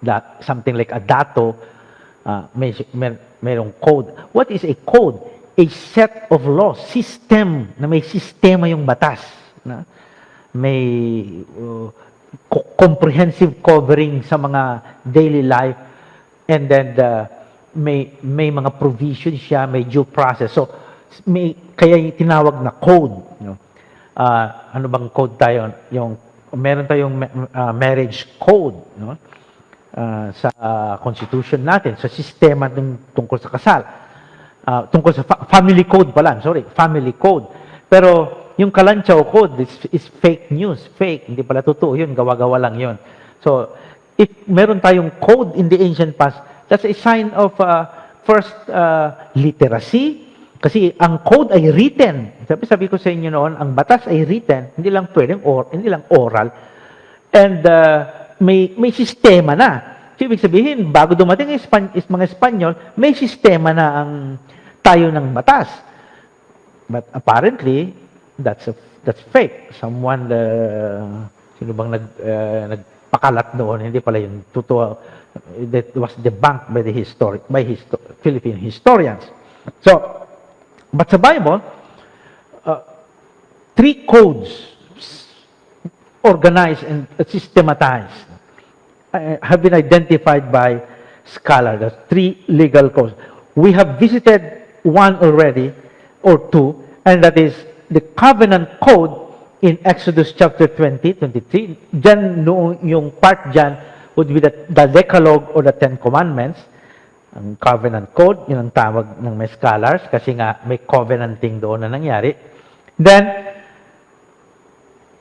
That something like a dato, mayroong code. What is a code? A set of laws, system, na may sistema yung batas. Na? May comprehensive covering sa mga daily life, and then may mga provisions siya, may due process. So, kaya yung tinawag na code. Ano bang code tayo? Meron tayong marriage code, no? Sa constitution natin, sa sistema tungkol sa kasal. Tungkol sa family code pala, family code. Pero yung Kalanchaw code is fake news, fake, hindi pala totoo yun, gawa-gawa lang yun. So, if meron tayong code in the ancient past, that's a sign of first literacy, kasi ang code ay written. Sabi ko sa inyo noon, ang batas ay written, hindi lang oral. And may sistema na. So, ibig sabihin, bago dumating mga Espanyol, may sistema na tayo ng batas. But apparently, that's fake. Someone, sino bang nagpakalat doon, hindi pala yung totoo. That was debunked by Philippine historians. So, but sa Bible, 3 codes organized and systematized have been identified by scholars. That's 3 legal codes. We have visited one already, or 2, and that is the covenant code in Exodus chapter 20, 23. Diyan, yung part dyan would be the Decalogue or the 10 Commandments. Ang covenant code, yun ang tawag ng may scholars kasi nga may covenanting doon na nangyari. Then,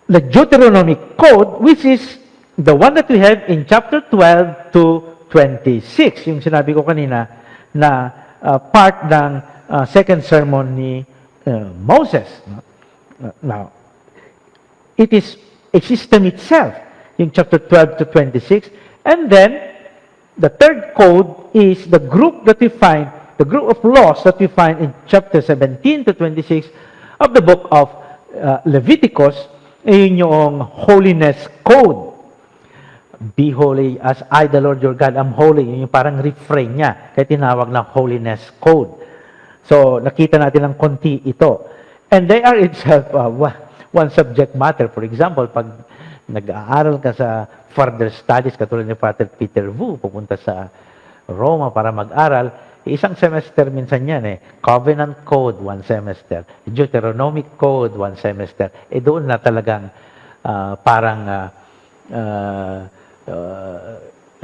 the Deuteronomy code, which is the one that we have in chapter 12 to 26. Yung sinabi ko kanina na part ng second sermon ni Moses. Now, it is a system itself, yung chapter 12 to 26. And then, the third code is the group of laws that we find in chapter 17 to 26 of the book of Leviticus, yun yung holiness code. Be holy as I, the Lord your God, am holy. Yun yung parang refrain niya, kaya tinawag na holiness code. So, nakita natin ng konti ito. And they are itself one subject matter. For example, pag nag-aaral ka sa further studies, katulad ni Father Peter Wu, pupunta sa Roma para mag-aral, isang semester minsan yan Covenant Code, 1 semester. Deuteronomic Code, 1 semester. Doon na talagang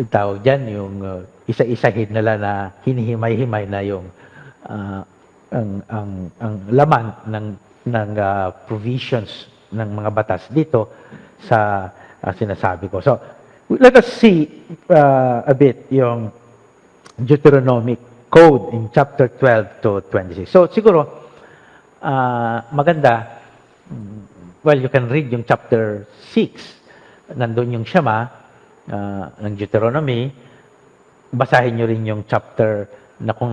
tawag dyan, yung isa-isahin nila na hinihimay-himay na yung ang laman ng provisions ng mga batas dito sa sinasabi ko. So, let us see a bit yung Deuteronomic Code in chapter 12 to 26. So, siguro, maganda, well, you can read yung chapter 6. Nandun yung Shema ng Deuteronomy. Basahin nyo rin yung chapter na kung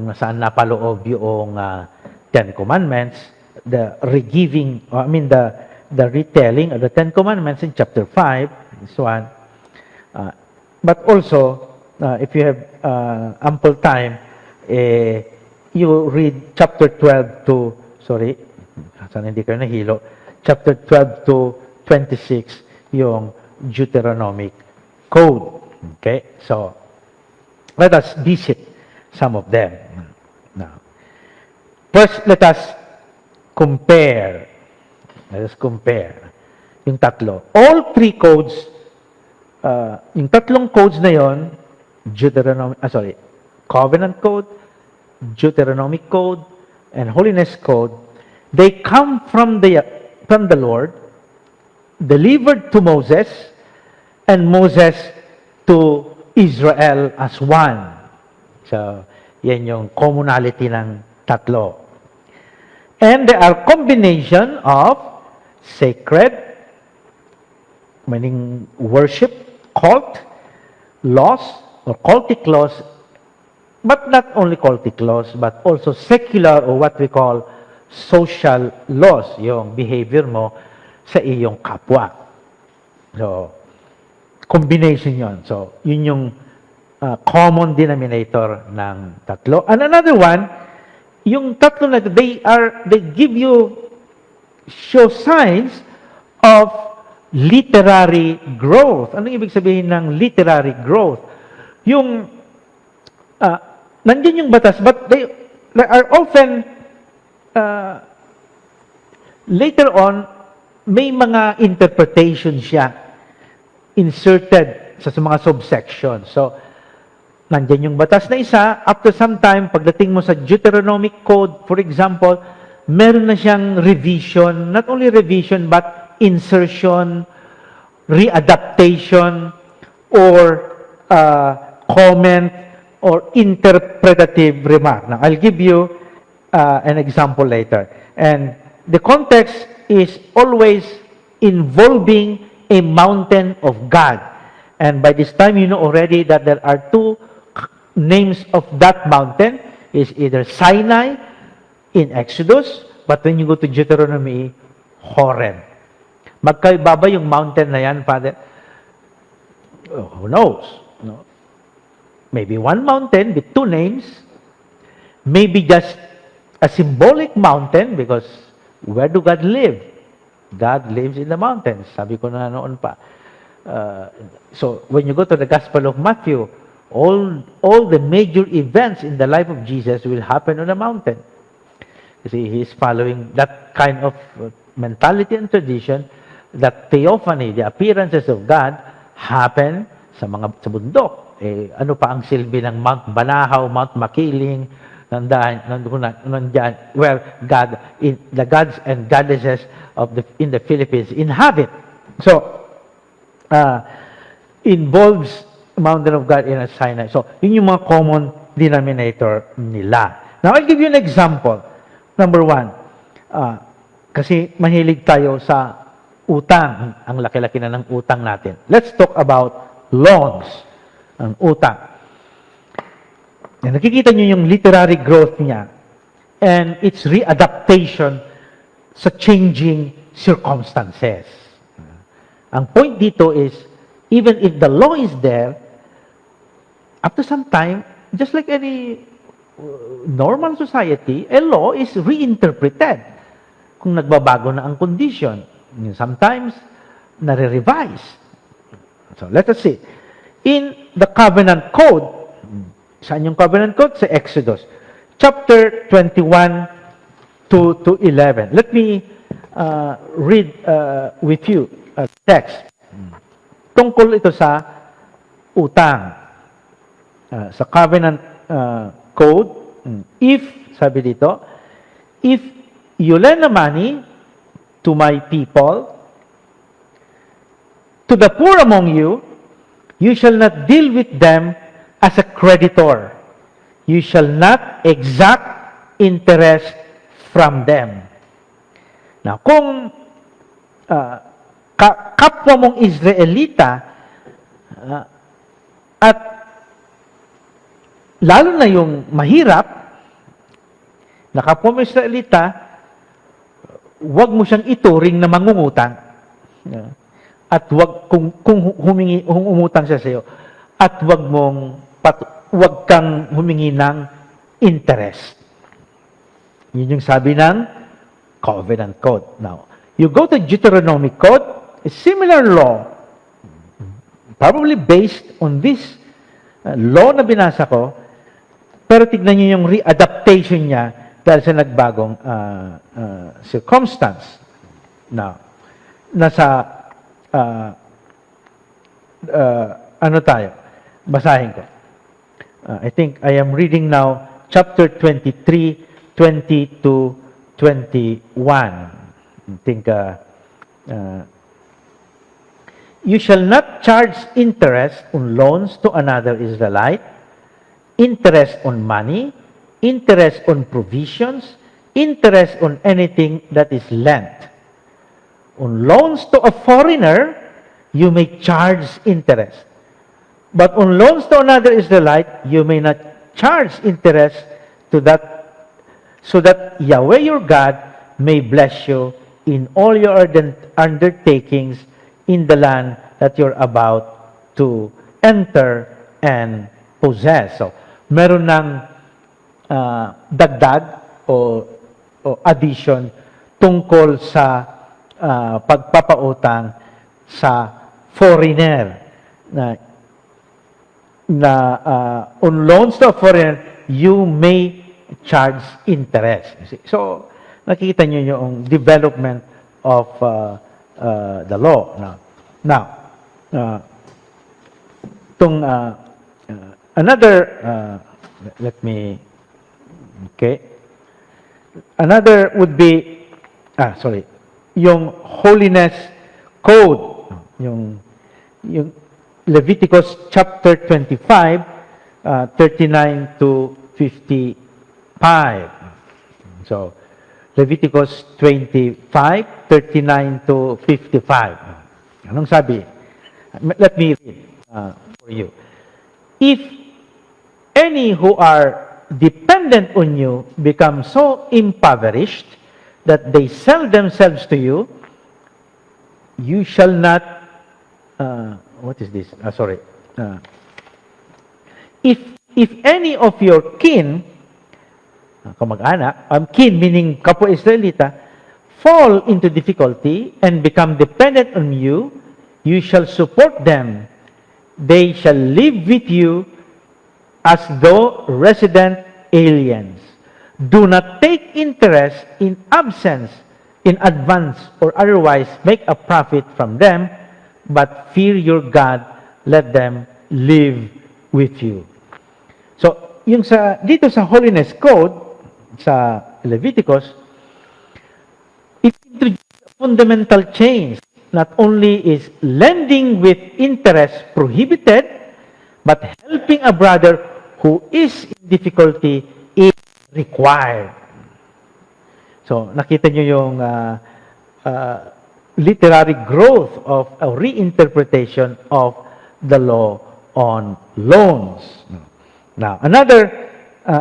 nasaan napaloob yung 10 Commandments, the retelling of the 10 Commandments in chapter 5, this one. But also, if you have ample time, you read chapter 12 to sorry, sana hindi kayo nahilo, chapter 12 to 26, yung Deuteronomic Code. Okay? So, let us visit some of them. Now, first, let us compare. Let us compare yung tatlo. All three codes, yung tatlong codes na yon, Covenant Code, Deuteronomic Code, and Holiness Code, they come from the Lord, delivered to Moses, and Moses to Israel as one. So, yan yung commonality ng tatlo. And they are combination of sacred, meaning worship, cult, laws, or cultic laws, but not only cultic laws, but also secular or what we call social laws, yung behavior mo sa iyong kapwa. So, combination yon. So, yun yung common denominator ng tatlo. And another one, yung tatlo na they give you, show signs of literary growth. Ano ibig sabihin ng literary growth? Yung, nandiyan yung batas, but they are often, later on, may mga interpretation siya inserted sa mga subsection. So, nandiyan yung batas na isa, after some time, pagdating mo sa Deuteronomic Code, for example, meron na siyang revision, not only revision, but insertion, readaptation, or comment, or interpretative remark. Now, I'll give you an example later. And the context is always involving a mountain of God. And by this time, you know already that there are two names of that mountain. Is either Sinai in Exodus, but when you go to Deuteronomy, Horeb. Magkaiba ba yung mountain na yan, Father? Oh, who knows? No? Maybe one mountain with two names. Maybe just a symbolic mountain because where do God live? God lives in the mountains. Sabi ko na noon pa. So, when you go to the Gospel of Matthew, all the major events in the life of Jesus will happen on a mountain. You see, he is following that kind of mentality and tradition that theophany, the appearances of God, happen sa bundok. Ano pa ang silbi ng Mount Banahaw, Mount Makiling, where God, the gods and goddesses in the Philippines inhabit. So, involves Mountain of God in a Sinai. So, yun yung mga common denominator nila. Now, I'll give you an example. Number one, kasi mahilig tayo sa utang. Ang laki-laki na ng utang natin. Let's talk about loans. Ang utang. Nakikita nyo yung literary growth niya and its readaptation sa changing circumstances. Ang point dito is, even if the law is there, after some time, just like any normal society, a law is reinterpreted kung nagbabago na ang condition. Sometimes, nare-revise. So, let us see. In the Covenant Code, saan yung Covenant Code? Sa Exodus. Chapter 21 to 11. Let me read with you a text. Tungkol ito sa utang. Sa Covenant Code, sabi dito, if you lend the money to my people, to the poor among you, you shall not deal with them as a creditor. You shall not exact interest from them. Now, kung kapwa mong Israelita at lalo na yung mahirap na kapwa mong Israelita, huwag mo siyang ituring na mangungutang. At huwag kung umutang siya sa iyo, at huwag kang humingi ng interest. Yun yung sabi ng covenant code. Now, you go to Deuteronomy code, a similar law, probably based on this law na binasa ko, pero tignan niyo yung readaptation niya dahil sa nagbagong circumstance. Now, nasa ano tayo? Basahin ko. I think I am reading now chapter 23, 20 to 21. I think you shall not charge interest on loans to another Israelite, interest on money, interest on provisions, interest on anything that is lent. On loans to a foreigner, you may charge interest. But on loans to another Israelite, you may not charge interest to that, so that Yahweh your God may bless you in all your undertakings in the land that you're about to enter and possess. So, meron ng dagdag o addition tungkol sa pagpapautang sa foreigner on loans to a foreigner, you may charge interest. So, nakikita nyo yung development of the law. Now, another, another would be, yung holiness code, yung Leviticus chapter 25, 39 to 55. So, Leviticus 25, 39 to 55. Anong sabi? Let me read for you. If any who are dependent on you become so impoverished that they sell themselves to you, you shall not, what is this? If any of your kin, kamag-anak, kin meaning kapwa-Israelita, fall into difficulty and become dependent on you, you shall support them. They shall live with you as though resident aliens. Do not take interest in absence, in advance, or otherwise make a profit from them, but fear your God, let them live with you. So, yung dito sa Holiness Code, sa Leviticus, it introduces a fundamental change. Not only is lending with interest prohibited, but helping a brother who is in difficulty is required. So, nakita nyo yung literary growth of a reinterpretation of the law on loans. Now, another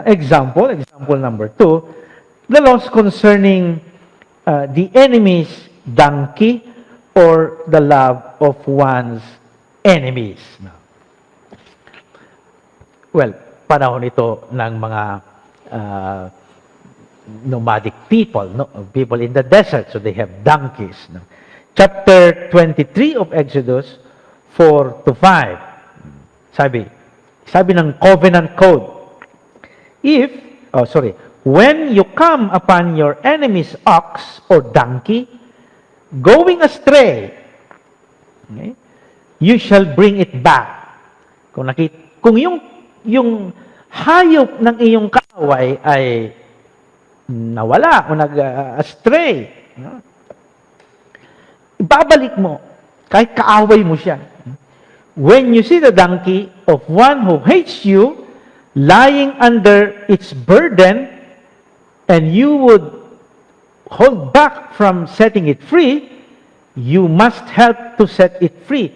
example number 2, the laws concerning the enemy's donkey or the love of one's enemies. Well, panahon ito ng mga nomadic people, people in the desert, so they have donkeys. Chapter 23 of Exodus 4 to 5. Sabi ng Covenant Code, when you come upon your enemy's ox or donkey going astray, okay, you shall bring it back. Kung yung hayop ng iyong kaaway ay nawala o nag-astray, ibabalik mo kahit kaaway mo siya. When you see the donkey of one who hates you lying under its burden, and you would hold back from setting it free, you must help to set it free.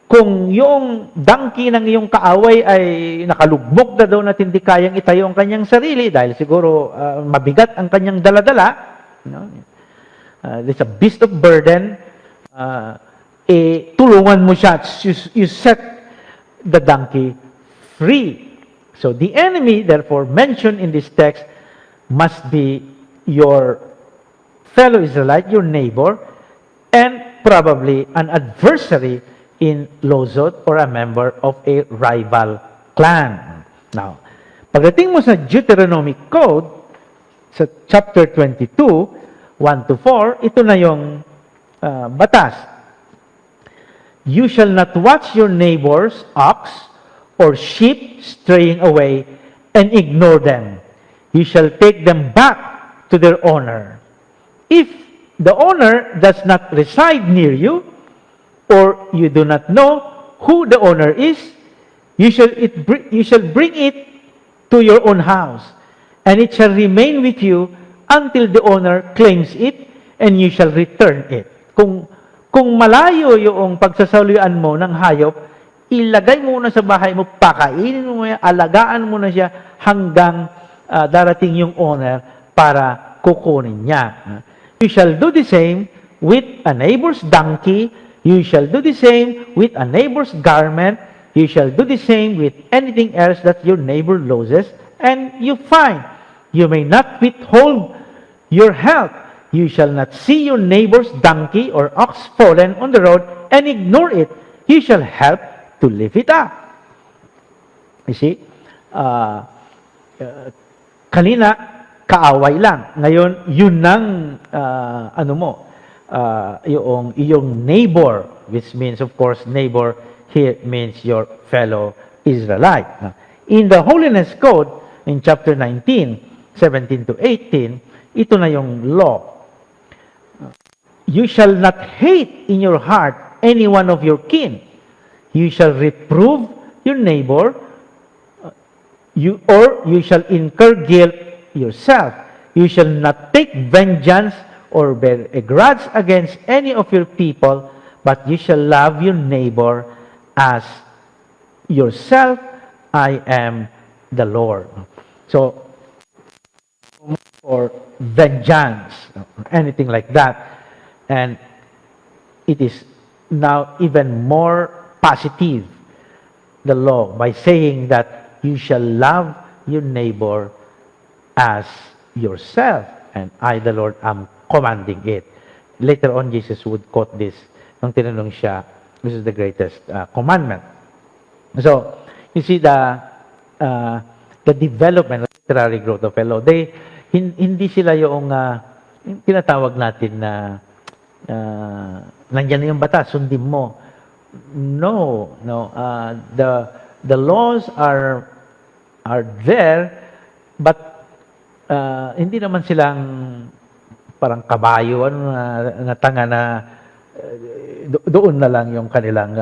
Kung yung donkey ng iyong kaaway ay nakalugmok na daw natin di kayang itayo ang kanyang sarili dahil siguro mabigat ang kanyang daladala, there's a beast of burden, tulungan mo siya, you set the donkey free. So the enemy, therefore, mentioned in this text must be your fellow Israelite, your neighbor, and probably an adversary in losot or a member of a rival clan. Now, pagdating mo sa Deuteronomy Code, sa chapter 22, 1 to 4, ito na yung batas. You shall not watch your neighbor's ox or sheep straying away and ignore them. You shall take them back to their owner. If the owner does not reside near you, or you do not know who the owner is, you shall bring it to your own house, and it shall remain with you until the owner claims it, and you shall return it. Kung malayo yung pagsasaulian mo ng hayop, ilagay mo na sa bahay mo, pakainin mo yan, alagaan mo na siya hanggang darating yung owner para kukunin niya. You shall do the same with a neighbor's donkey. You shall do the same with a neighbor's garment. You shall do the same with anything else that your neighbor loses and you find. You may not withhold your help. You shall not see your neighbor's donkey or ox fallen on the road and ignore it. You shall help to lift it up. You see? Kanina, kaaway lang. Ngayon, yun ng, yung iyong neighbor, which means, of course, neighbor here means your fellow Israelite. In the Holiness Code, in chapter 19, 17 to 18, ito na yung law. You shall not hate in your heart any one of your kin. You shall reprove your neighbor, you shall incur guilt yourself. You shall not take vengeance or bear a grudge against any of your people, but you shall love your neighbor as yourself. I am the Lord. So, or vengeance, anything like that. And it is now even more positive, the law, by saying that you shall love your neighbor as yourself, and I, the Lord, am commanding it. Later on, Jesus would quote this nung tinanong siya, this is the greatest commandment. So, you see the development of literary growth of a law. Hindi sila yung tinatawag natin na nandiyan na yung batas, sundin mo. No. The laws are there, but hindi naman silang parang kabayo na tanga na doon na lang yung kanilang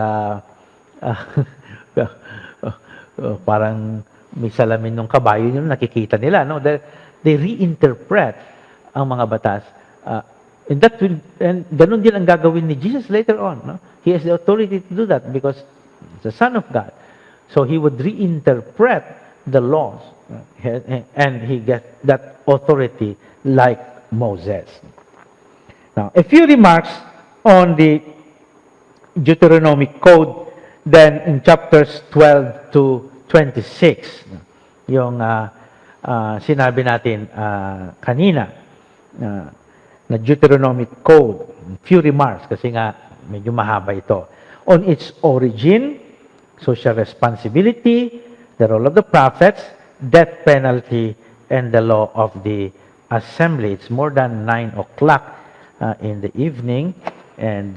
parang may salamin ng kabayo yung nakikita nila, no? They reinterpret ang mga batas. And ganun din ang gagawin ni Jesus later on, no? He has the authority to do that because he's the Son of God. So he would reinterpret the laws, and he gets that authority like Moses. Now, a few remarks on the Deuteronomy Code, then in chapters 12 to 26, yung sinabi natin kanina na Deuteronomy Code. A few remarks kasi nga medyo mahaba ito. On its origin, social responsibility, the role of the prophets, death penalty, and the law of the assembly. It's more than 9 o'clock in the evening, and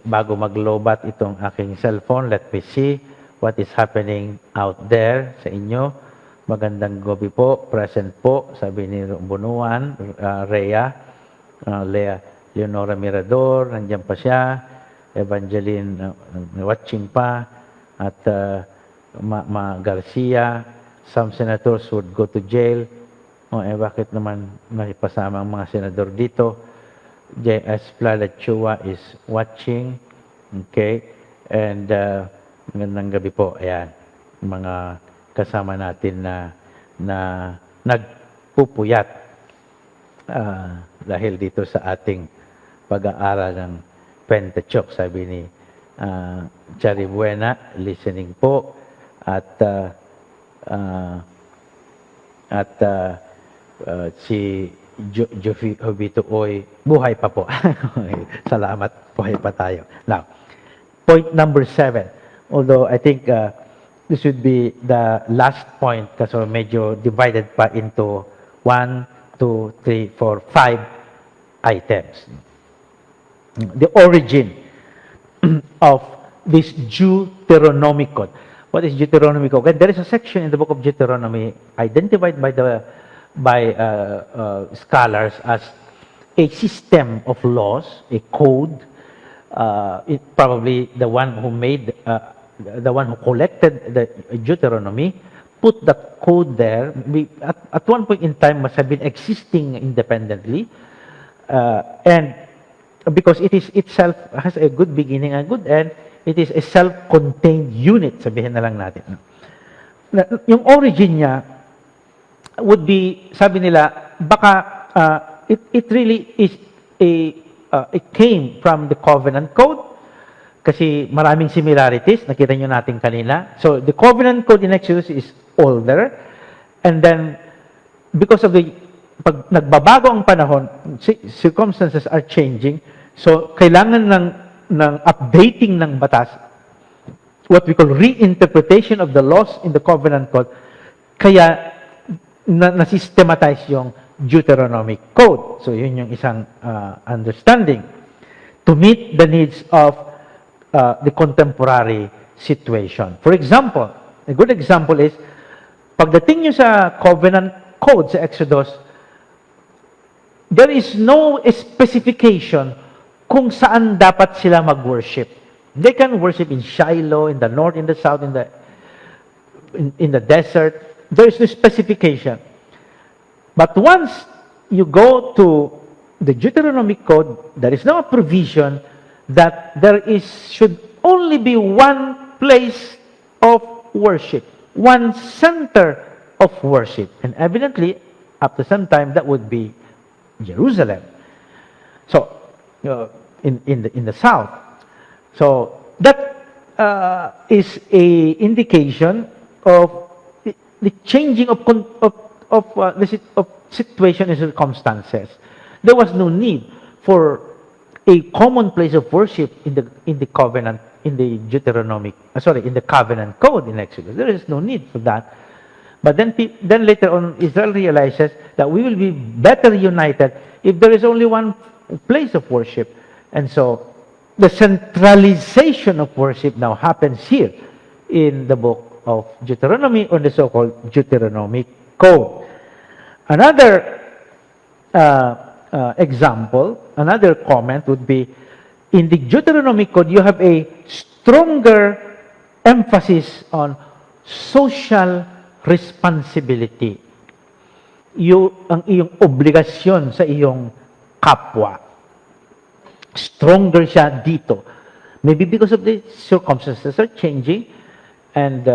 bago maglobat itong aking cellphone, let me see what is happening out there sa inyo. Magandang gabi po, present po, sabi ni Bunuan, Rhea, Leonora Mirador, nandiyan pa siya, Evangeline, watching pa, at Ma Garcia. Some senators would go to jail. Bakit naman nakipasama ang mga senador dito? J.S. Plalachua is watching. Okay? And magandang gabi po. Ayan. Mga kasama natin na nagpupuyat dahil dito sa ating pag-aaral ng Pentateuch. Sabi ni Chari Buena, listening po. At si Jovito Oy, buhay pa po. Salamat, buhay pa tayo. Now, point number 7. Although I think this would be the last point kasi medyo divided pa into 1, 2, 3, 4, 5 items. The origin of this Deuteronomy code. What is Deuteronomy code? And there is a section in the book of Deuteronomy identified by scholars as a system of laws, a code. Probably the one who collected the Deuteronomy put the code there. At one point in time must have been existing independently, and because it is itself has a good beginning and good end, it is a self-contained unit, sabihin na lang natin. Yung origin niya would be, sabi nila, baka it really is it came from the covenant code kasi maraming similarities, nakita nyo natin kanina. So the covenant code in Exodus is older, and then because of the pag nagbabago ang panahon, circumstances are changing, so kailangan ng updating ng batas, what we call reinterpretation of the laws in the covenant code, kaya na-systematize yung Deuteronomic code. So yun yung isang understanding to meet the needs of the contemporary situation. For example, a good example is pagdating nyo sa covenant code sa Exodus, there is no specification kung saan dapat sila mag-worship. They can worship in Shiloh, in the north, in the south, in the desert. There is no specification. But once you go to the Deuteronomic code, there is no provision that should only be one place of worship, one center of worship. And evidently, up to some time, that would be Jerusalem. So, in the south. So that is a indication of the changing of situation and circumstances. There was no need for a common place of worship in the covenant, in the in the covenant code in Exodus. There is no need for that. But then later on, Israel realizes that we will be better united if there is only one place of worship. And so, the centralization of worship now happens here in the book of Deuteronomy, or the so-called Deuteronomic Code. Another example, another comment would be, in the Deuteronomic Code, you have a stronger emphasis on social responsibility. Ang iyong obligasyon sa iyong kapwa. Stronger siya dito. Maybe because of the circumstances are changing and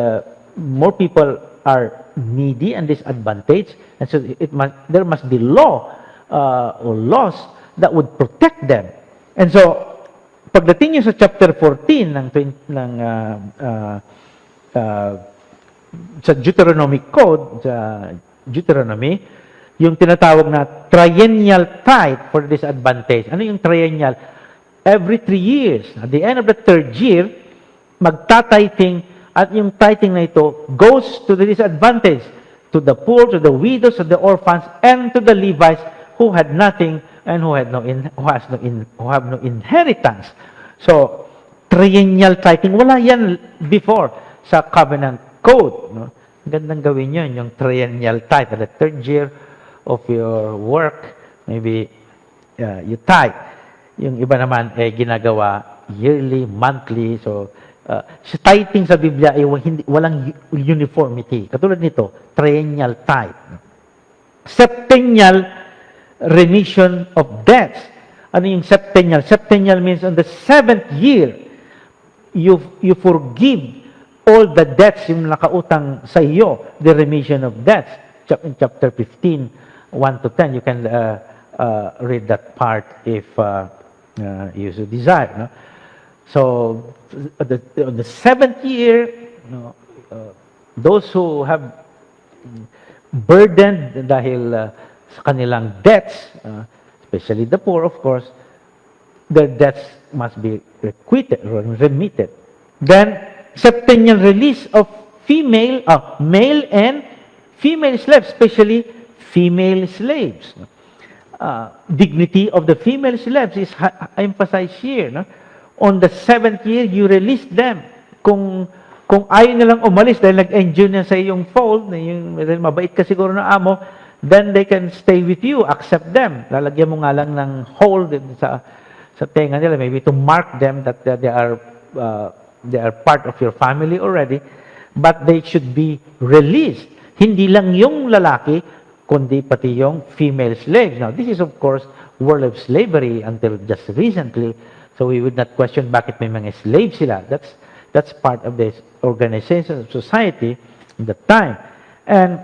more people are needy and disadvantaged, and so there must be law or laws that would protect them. And so, pagdating niyo sa chapter 14 sa Deuteronomic Code, sa Deuteronomy, yung tinatawag na triennial tithe for disadvantage. Ano yung triennial? Every 3 years. At the end of the 3rd year, magta-tithing, at yung tithing na ito goes to the disadvantage, to the poor, to the widows, to the orphans, and to the Levites who had nothing and who have no inheritance. So, triennial tithing, wala yan before sa covenant code. No? Gandang gawin yun, yung triennial tithe. At the 3rd year of your work, maybe you tithe. Yung iba naman ginagawa yearly, monthly. So, sa tithing sa Biblia ay walang uniformity. Katulad nito, triennial tithe. Septennial remission of debts. Ano yung septennial? Septennial means on the 7th year, you forgive all the debts yung nakautang sa iyo, the remission of debts. In chapter 15, 1 to 10, you can read that part if you so desire. No? So, on the 7th year, those who have burdened dahil sa kanilang debts, especially the poor, of course, their debts must be requited or remitted. Then, septennial release of male and female slaves, especially female slaves. Dignity of the female slaves is emphasized here. No? On the 7th year, you release them. Kung ayaw nilang umalis dahil nag-enjoy na sa iyong fold, dahil mabait ka siguro na amo, then they can stay with you, accept them. Lalagyan mo nga lang ng hold sa tenga nila, maybe to mark them that they are part of your family already, but they should be released. Hindi lang yung lalaki, kundi pati yung female slaves. Now, this is of course world of slavery until just recently, so we would not question bakit may mga slaves sila. That's part of this organization of society in the time. And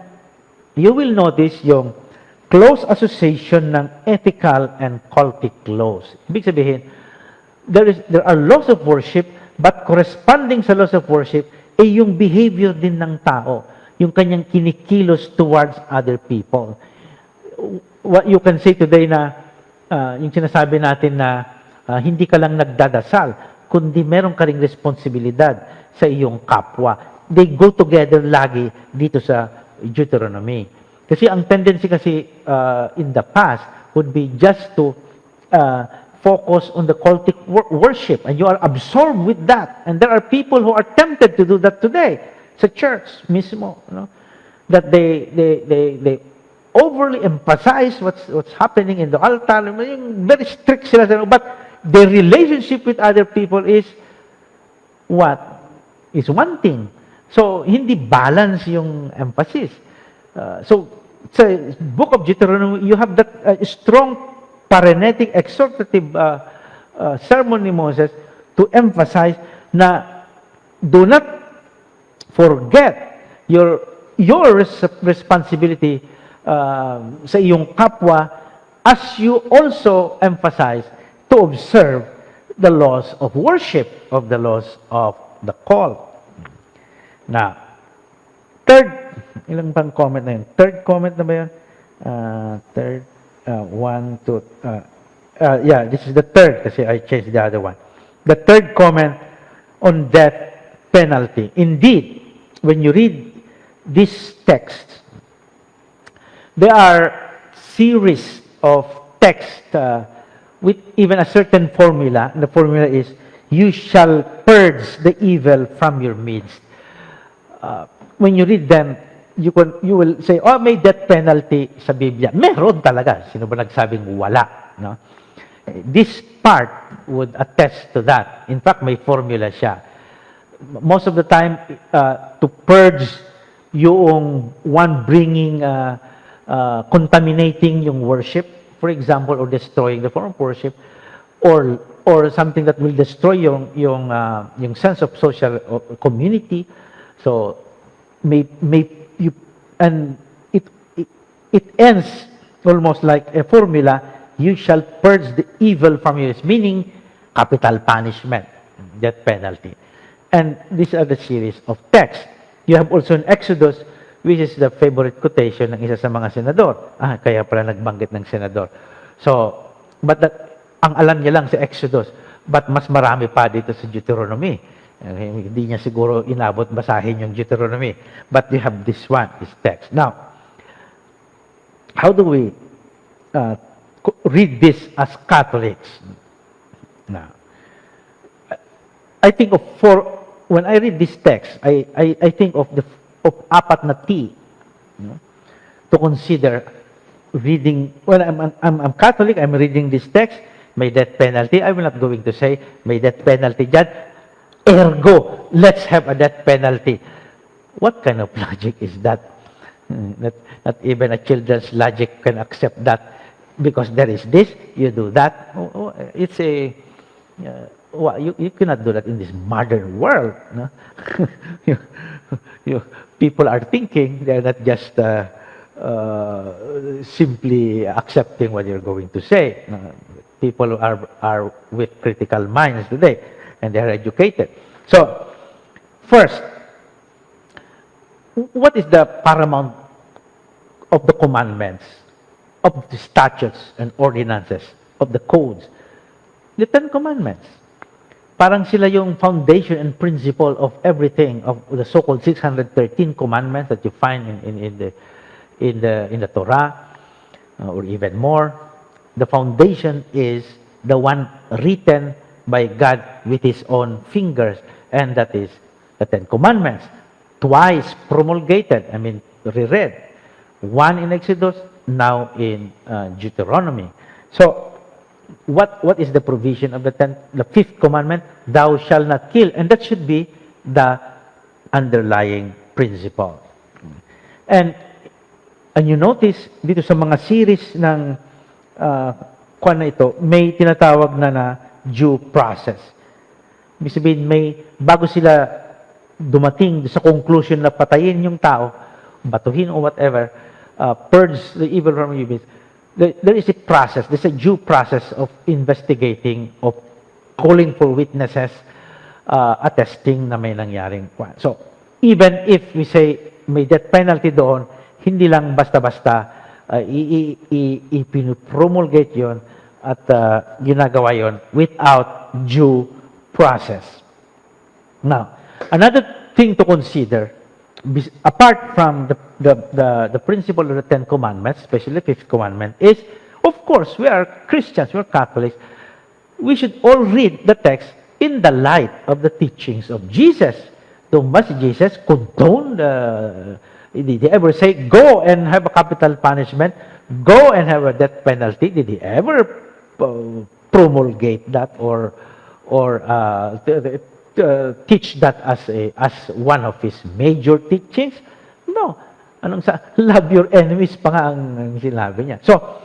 you will notice yung close association ng ethical and cultic laws. Ibig sabihin, there are laws of worship, but corresponding sa laws of worship ay yung behavior din ng tao, yung kanyang kinikilos towards other people. What you can say today na, yung sinasabi natin na hindi ka lang nagdadasal, kundi meron ka ring responsibilidad sa iyong kapwa. They go together lagi dito sa Deuteronomy. Kasi ang tendency kasi in the past would be just to focus on the cultic worship, and you are absorbed with that. And there are people who are tempted to do that today sa church mismo, that they overly emphasize what's happening in the altar. Yung very strict sila, but their relationship with other people is one thing. So hindi balance yung emphasis. So sa book of Deuteronomy, you have that strong parenetic exhortative sermon ni Moses to emphasize na do not forget your responsibility sa iyong kapwa, as you also emphasize to observe the laws of worship, of the laws of the call. Now, ilang pang comment na yun? Third comment na ba yun? This is the third kasi I changed the other one. The third comment on death penalty. Indeed, when you read this text, there are series of texts with even a certain formula. And the formula is, you shall purge the evil from your midst. When you read them, you will say, oh, may death penalty sa Biblia. Meron talaga. Sino ba nagsabing wala? No? This part would attest to that. In fact, may formula siya. Most of the time, to purge yung one bringing, contaminating yung worship, for example, or destroying the form of worship, or something that will destroy yung sense of social community. So, it ends almost like a formula, you shall purge the evil from you, meaning capital punishment, death penalty. And these are the series of texts. You have also in Exodus, which is the favorite quotation ng isa sa mga senador. Kaya pala nagbanggit ng senador. So, ang alam niya lang sa Exodus, but mas marami pa dito sa Deuteronomy. Hindi niya siguro inabot basahin yung Deuteronomy. But you have this one, this text. Now, how do we read this as Catholics? Now, I think when I read this text, I think of apat na T, to consider reading. When I'm Catholic, I'm reading this text, may death penalty. I'm not going to say may death penalty dyan. Ergo, let's have a death penalty. What kind of logic is that? Not even a children's logic can accept that. Because there is this, you do that. It's you cannot do that in this modern world. No? People are thinking, they're not just simply accepting what you're going to say. People are with critical minds today, and they're educated. So, first, what is the paramount of the commandments of the statutes and ordinances, of the codes. The Ten Commandments. Parang sila yung foundation and principle of everything, of the so-called 613 commandments that you find in the Torah, or even more. The foundation is the one written by God with His own fingers, and that is the Ten Commandments. Twice promulgated, reread. One in Exodus, now in Deuteronomy. So, what is the provision of the fifth commandment? Thou shalt not kill. And that should be the underlying principle. And you notice, dito sa mga series ng kwan na ito, may tinatawag na due process. Ibig sabihin, bago sila dumating sa conclusion na patayin yung tao, batuhin or whatever, purge the evil from you, there is a process, there's a due process of investigating, of calling for witnesses, attesting na may nangyaring kwan. So, even if we say may death penalty doon, hindi lang basta-basta i-promulgate yon at ginagawa yon without due process. Now, another thing to consider, apart from the principle of the Ten Commandments, especially the fifth commandment, is, of course, we are Christians, we are Catholics, we should all read the text in the light of the teachings of Jesus. Was Jesus condone did he ever say, go and have a capital punishment, go and have a death penalty? Did he ever promulgate that or teach that as one of his major teachings? No. Love your enemies pa nga ang sinabi niya. So,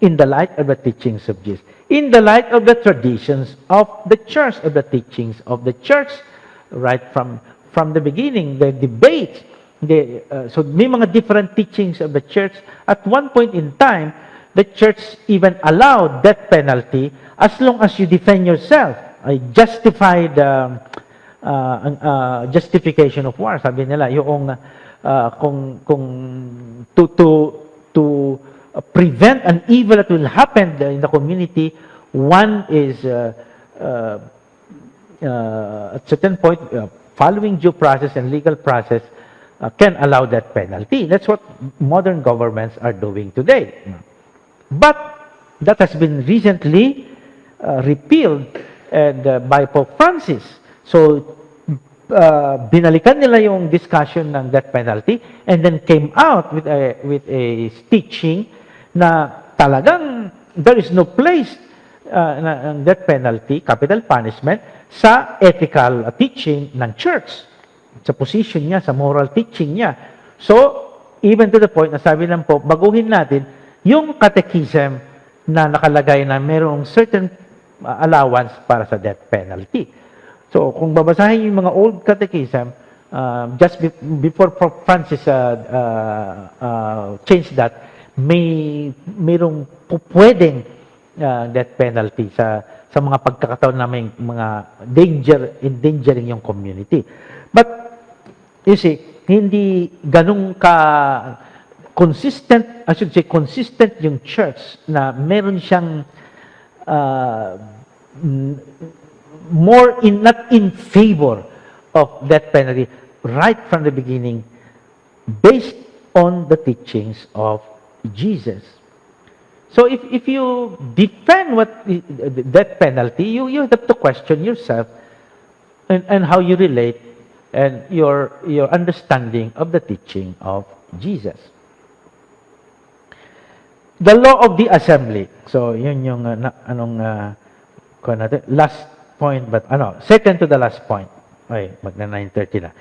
in the light of the teachings of Jesus, in the light of the traditions of the church, of the teachings of the church, right from the beginning, the debate, so may mga different teachings of the church. At one point in time, the church even allowed death penalty as long as you defend yourself. I justified justification of war. Sabi nila, yung to prevent an evil that will happen in the community, one is at certain point, following due process and legal process, can allow that penalty. That's what modern governments are doing today. But that has been recently repealed by Pope Francis. So, binalikan nila yung discussion ng death penalty and then came out with a teaching na talagang there is no place ng death penalty, capital punishment, sa ethical teaching ng church. Sa position niya, sa moral teaching niya. So, even to the point na sabi ng Pope, baguhin natin yung catechism na nakalagay na merong certain allowance para sa death penalty. So, kung babasahin yung mga old catechism, just before Pope Francis changed that, mayroong pwedeng death penalty sa mga pagkakataon na may mga endangering yung community. But, you see, hindi ganun ka consistent, I should say consistent yung church na meron siyang not in favor of death penalty right from the beginning based on the teachings of Jesus. So if you defend what the death penalty, you have to question yourself and how you relate and your understanding of the teaching of Jesus. The law of the assembly. So yun yung last point, but second to the last point. Okay, magna 9:30 na.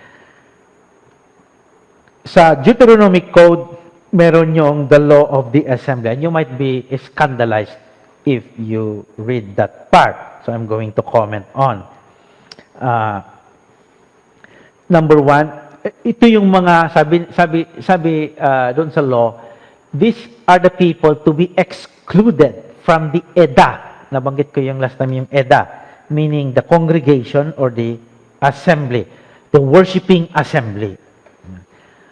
Sa Deuteronomy Code, meron yung the law of the assembly. And you might be scandalized if you read that part. So I'm going to comment on. Number one, ito yung mga sabi doon sa law, these are the people to be excluded from the EDA. Nabanggit ko yung last time yung EDA, meaning the congregation or the assembly, the worshiping assembly.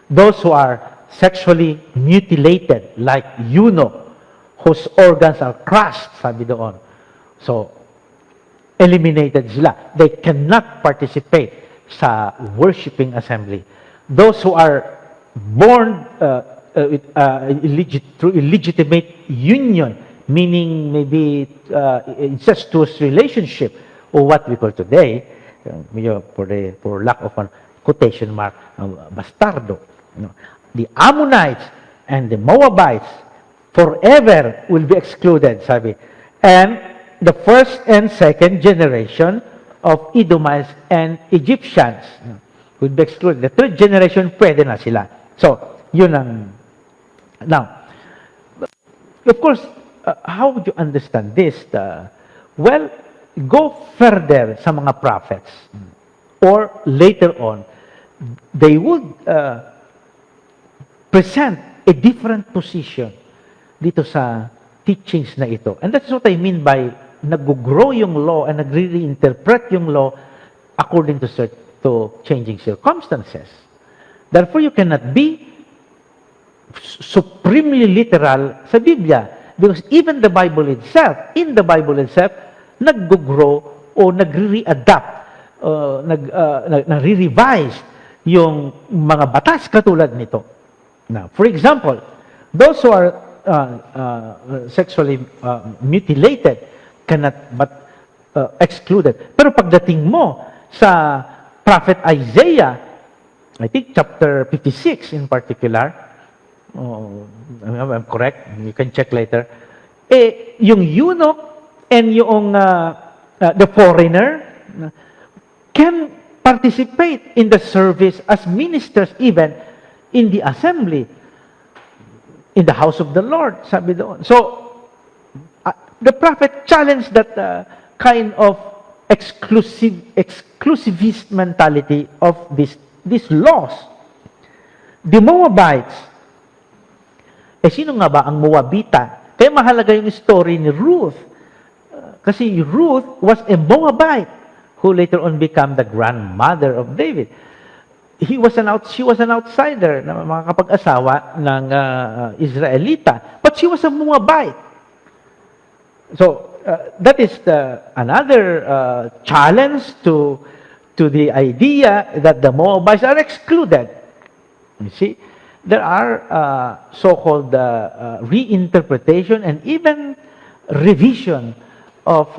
Those who are sexually mutilated, like eunuch, whose organs are crushed, sabi doon. So, eliminated sila. They cannot participate sa worshiping assembly. Those who are born through illegitimate union, meaning maybe incestuous relationship, or what we call today, for lack of a quotation mark, bastardo. The Ammonites and the Moabites forever will be excluded, sabi. And the first and second generation of Edomites and Egyptians will be excluded. The third generation, pwede na sila. So, yun ang... Now, of course, how would you understand this? Well, go further sa mga prophets. Or later on, they would present a different position dito sa teachings na ito. And that's what I mean by nag-grow yung law and nag-reinterpret yung law according to changing circumstances. Therefore, you cannot be supremely literal sa Biblia. Because even the Bible itself, nag-grow o nag-re-adapt, nag-revise yung mga batas katulad nito. Now, for example, those who are sexually mutilated cannot but excluded. Pero pagdating mo sa Prophet Isaiah, I think chapter 56 in particular, I'm correct, you can check later, yung eunuch and yung the foreigner can participate in the service as ministers even in the assembly, in the house of the Lord, sabi doon. So, the prophet challenged that kind of exclusivist mentality of these laws. The Moabites, sino nga ba ang Moabita? Kaya mahalaga yung story ni Ruth. Kasi Ruth was a Moabite who later on became the grandmother of David. She was an outsider na mga kapag-asawa ng Israelita. But she was a Moabite. So, that is another challenge to the idea that the Moabites are excluded. You see, there are so-called reinterpretation and even revision of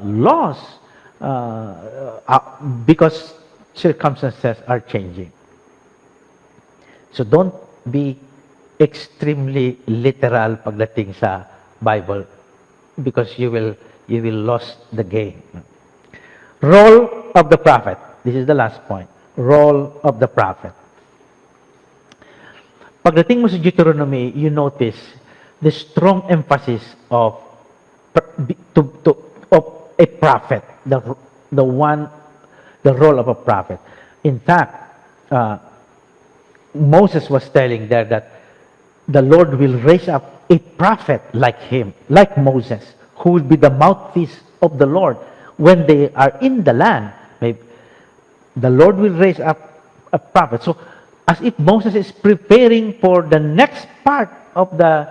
laws because circumstances are changing. So don't be extremely literal pagdating sa Bible because you will lose the game. Role of the prophet. This is the last point. Role of the prophet. Pagdating mo sa Deuteronomy, you notice the strong emphasis of a prophet, the role of a prophet. In fact, Moses was telling there that the Lord will raise up a prophet like him, like Moses, who will be the mouthpiece of the Lord when they are in the land. The Lord will raise up a prophet. So, as if Moses is preparing for the next part of the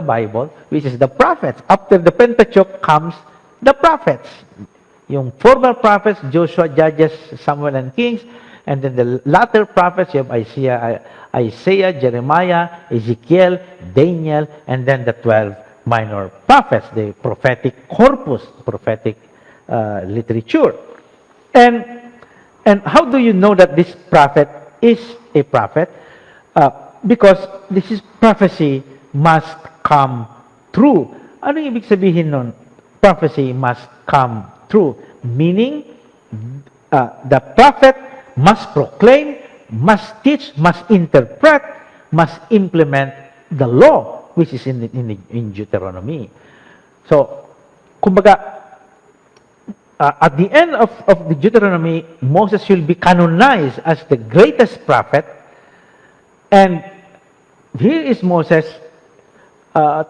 Bible, which is the prophets. After the Pentateuch comes the prophets. Yung former prophets, Joshua, Judges, Samuel, and Kings, and then the latter prophets, you have Isaiah, Jeremiah, Ezekiel, Daniel, and then the 12 minor prophets, the prophetic corpus, prophetic literature. And how do you know that this prophet is a prophet? Because this is prophecy must come true. Ano ibig sabihin nun? Prophecy must come true. Meaning, the prophet must proclaim, must teach, must interpret, must implement the law, which is in Deuteronomy. So, kumbaga, at the end of the Deuteronomy, Moses will be canonized as the greatest prophet. And here is Moses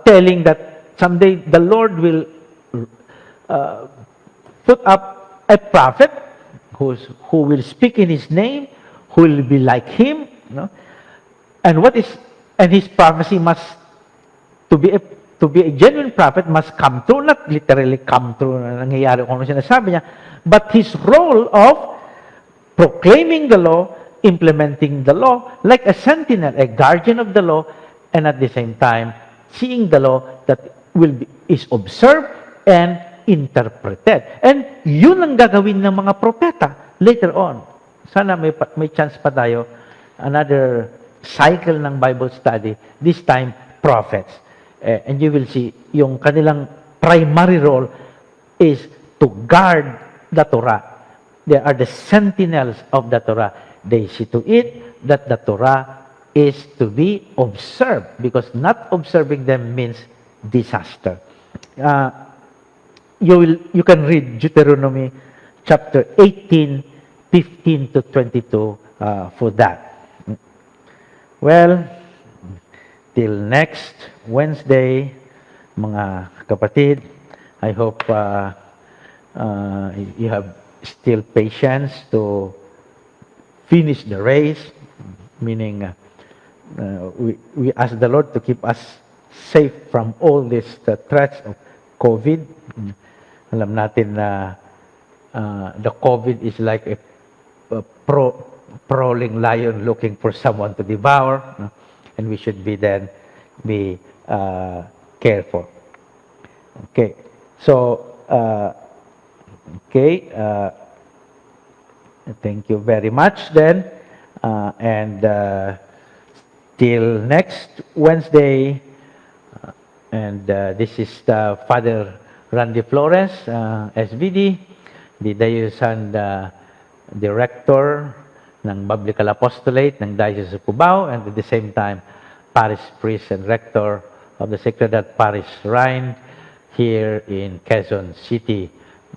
telling that someday the Lord will put up a prophet who will speak in his name, who will be like him. You know? And his prophecy must, to be a genuine prophet, must come true, not literally come true na nangyayari kung ano sinasabi niya, but his role of proclaiming the law, implementing the law, like a sentinel, a guardian of the law, and at the same time, seeing the law that is observed and interpreted. And yun ang gagawin ng mga propeta later on. Sana may chance pa tayo, another cycle ng Bible study, this time, prophets. And you will see, yung kanilang primary role is to guard the Torah. They are the sentinels of the Torah. They see to it that the Torah is to be observed, because not observing them means disaster. You can read Deuteronomy chapter 18, 15 to 22 for that. Well, till next Wednesday, mga kapatid, I hope you have still patience to finish the race, meaning we ask the Lord to keep us safe from all these threats of COVID. Alam natin na the COVID is like a prowling lion looking for someone to devour, and we should be careful. Okay, so thank you very much then, and till next Wednesday, and this is Father Randy Flores, SVD, the Diocesan Director ng Biblical Apostolate ng Diocese of Cubao, and at the same time, Parish Priest and Rector of the Sacred Heart Parish Shrine here in Quezon City.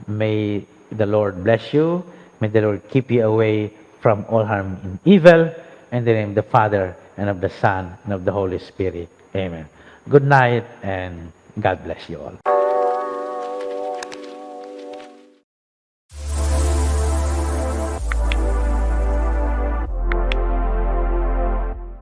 May the Lord bless you. May the Lord keep you away from all harm and evil. In the name of the Father, and of the Son, and of the Holy Spirit. Amen. Good night, and God bless you all.